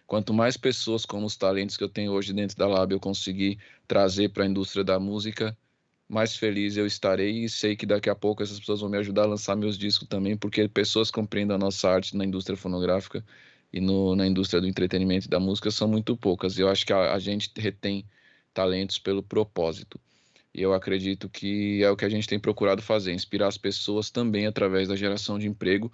Quanto mais pessoas como os talentos que eu tenho hoje dentro da Lab eu conseguir trazer para a indústria da música, mais feliz eu estarei, e sei que daqui a pouco essas pessoas vão me ajudar a lançar meus discos também, porque pessoas que compreendem a nossa arte na indústria fonográfica e na indústria do entretenimento e da música são muito poucas. Eu acho que a gente retém talentos pelo propósito. E eu acredito que é o que a gente tem procurado fazer, inspirar as pessoas também através da geração de emprego,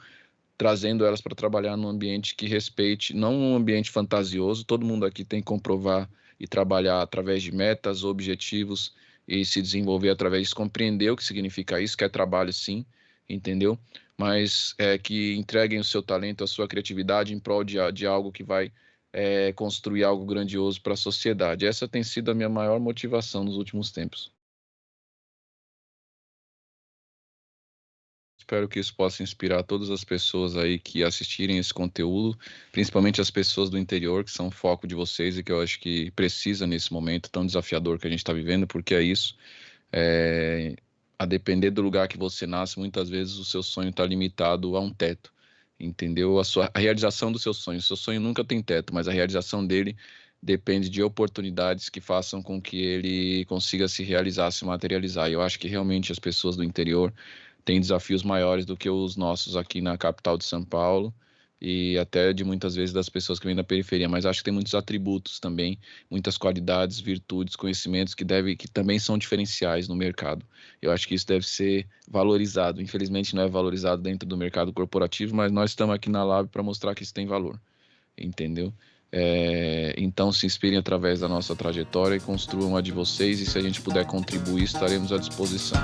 trazendo elas para trabalhar num ambiente que respeite, não um ambiente fantasioso. Todo mundo aqui tem que comprovar e trabalhar através de metas, objetivos e se desenvolver através disso, compreender o que significa isso, que é trabalho sim, entendeu? Mas que entreguem o seu talento, a sua criatividade em prol de algo que vai construir algo grandioso para a sociedade. Essa tem sido a minha maior motivação nos últimos tempos. Espero que isso possa inspirar todas as pessoas aí que assistirem esse conteúdo, principalmente as pessoas do interior, que são o foco de vocês e que eu acho que precisa nesse momento tão desafiador que a gente está vivendo, porque é isso. A depender do lugar que você nasce, muitas vezes o seu sonho está limitado a um teto, entendeu? A realização do seu sonho nunca tem teto, mas a realização dele depende de oportunidades que façam com que ele consiga se realizar, se materializar. E eu acho que realmente as pessoas do interior têm desafios maiores do que os nossos aqui na capital de São Paulo e até de muitas vezes das pessoas que vêm da periferia, mas acho que tem muitos atributos também, muitas qualidades, virtudes, conhecimentos que também são diferenciais no mercado. Eu acho que isso deve ser valorizado. Infelizmente não é valorizado dentro do mercado corporativo, mas nós estamos aqui na Lab para mostrar que isso tem valor, entendeu? Então se inspirem através da nossa trajetória e construam a de vocês, e se a gente puder contribuir, estaremos à disposição.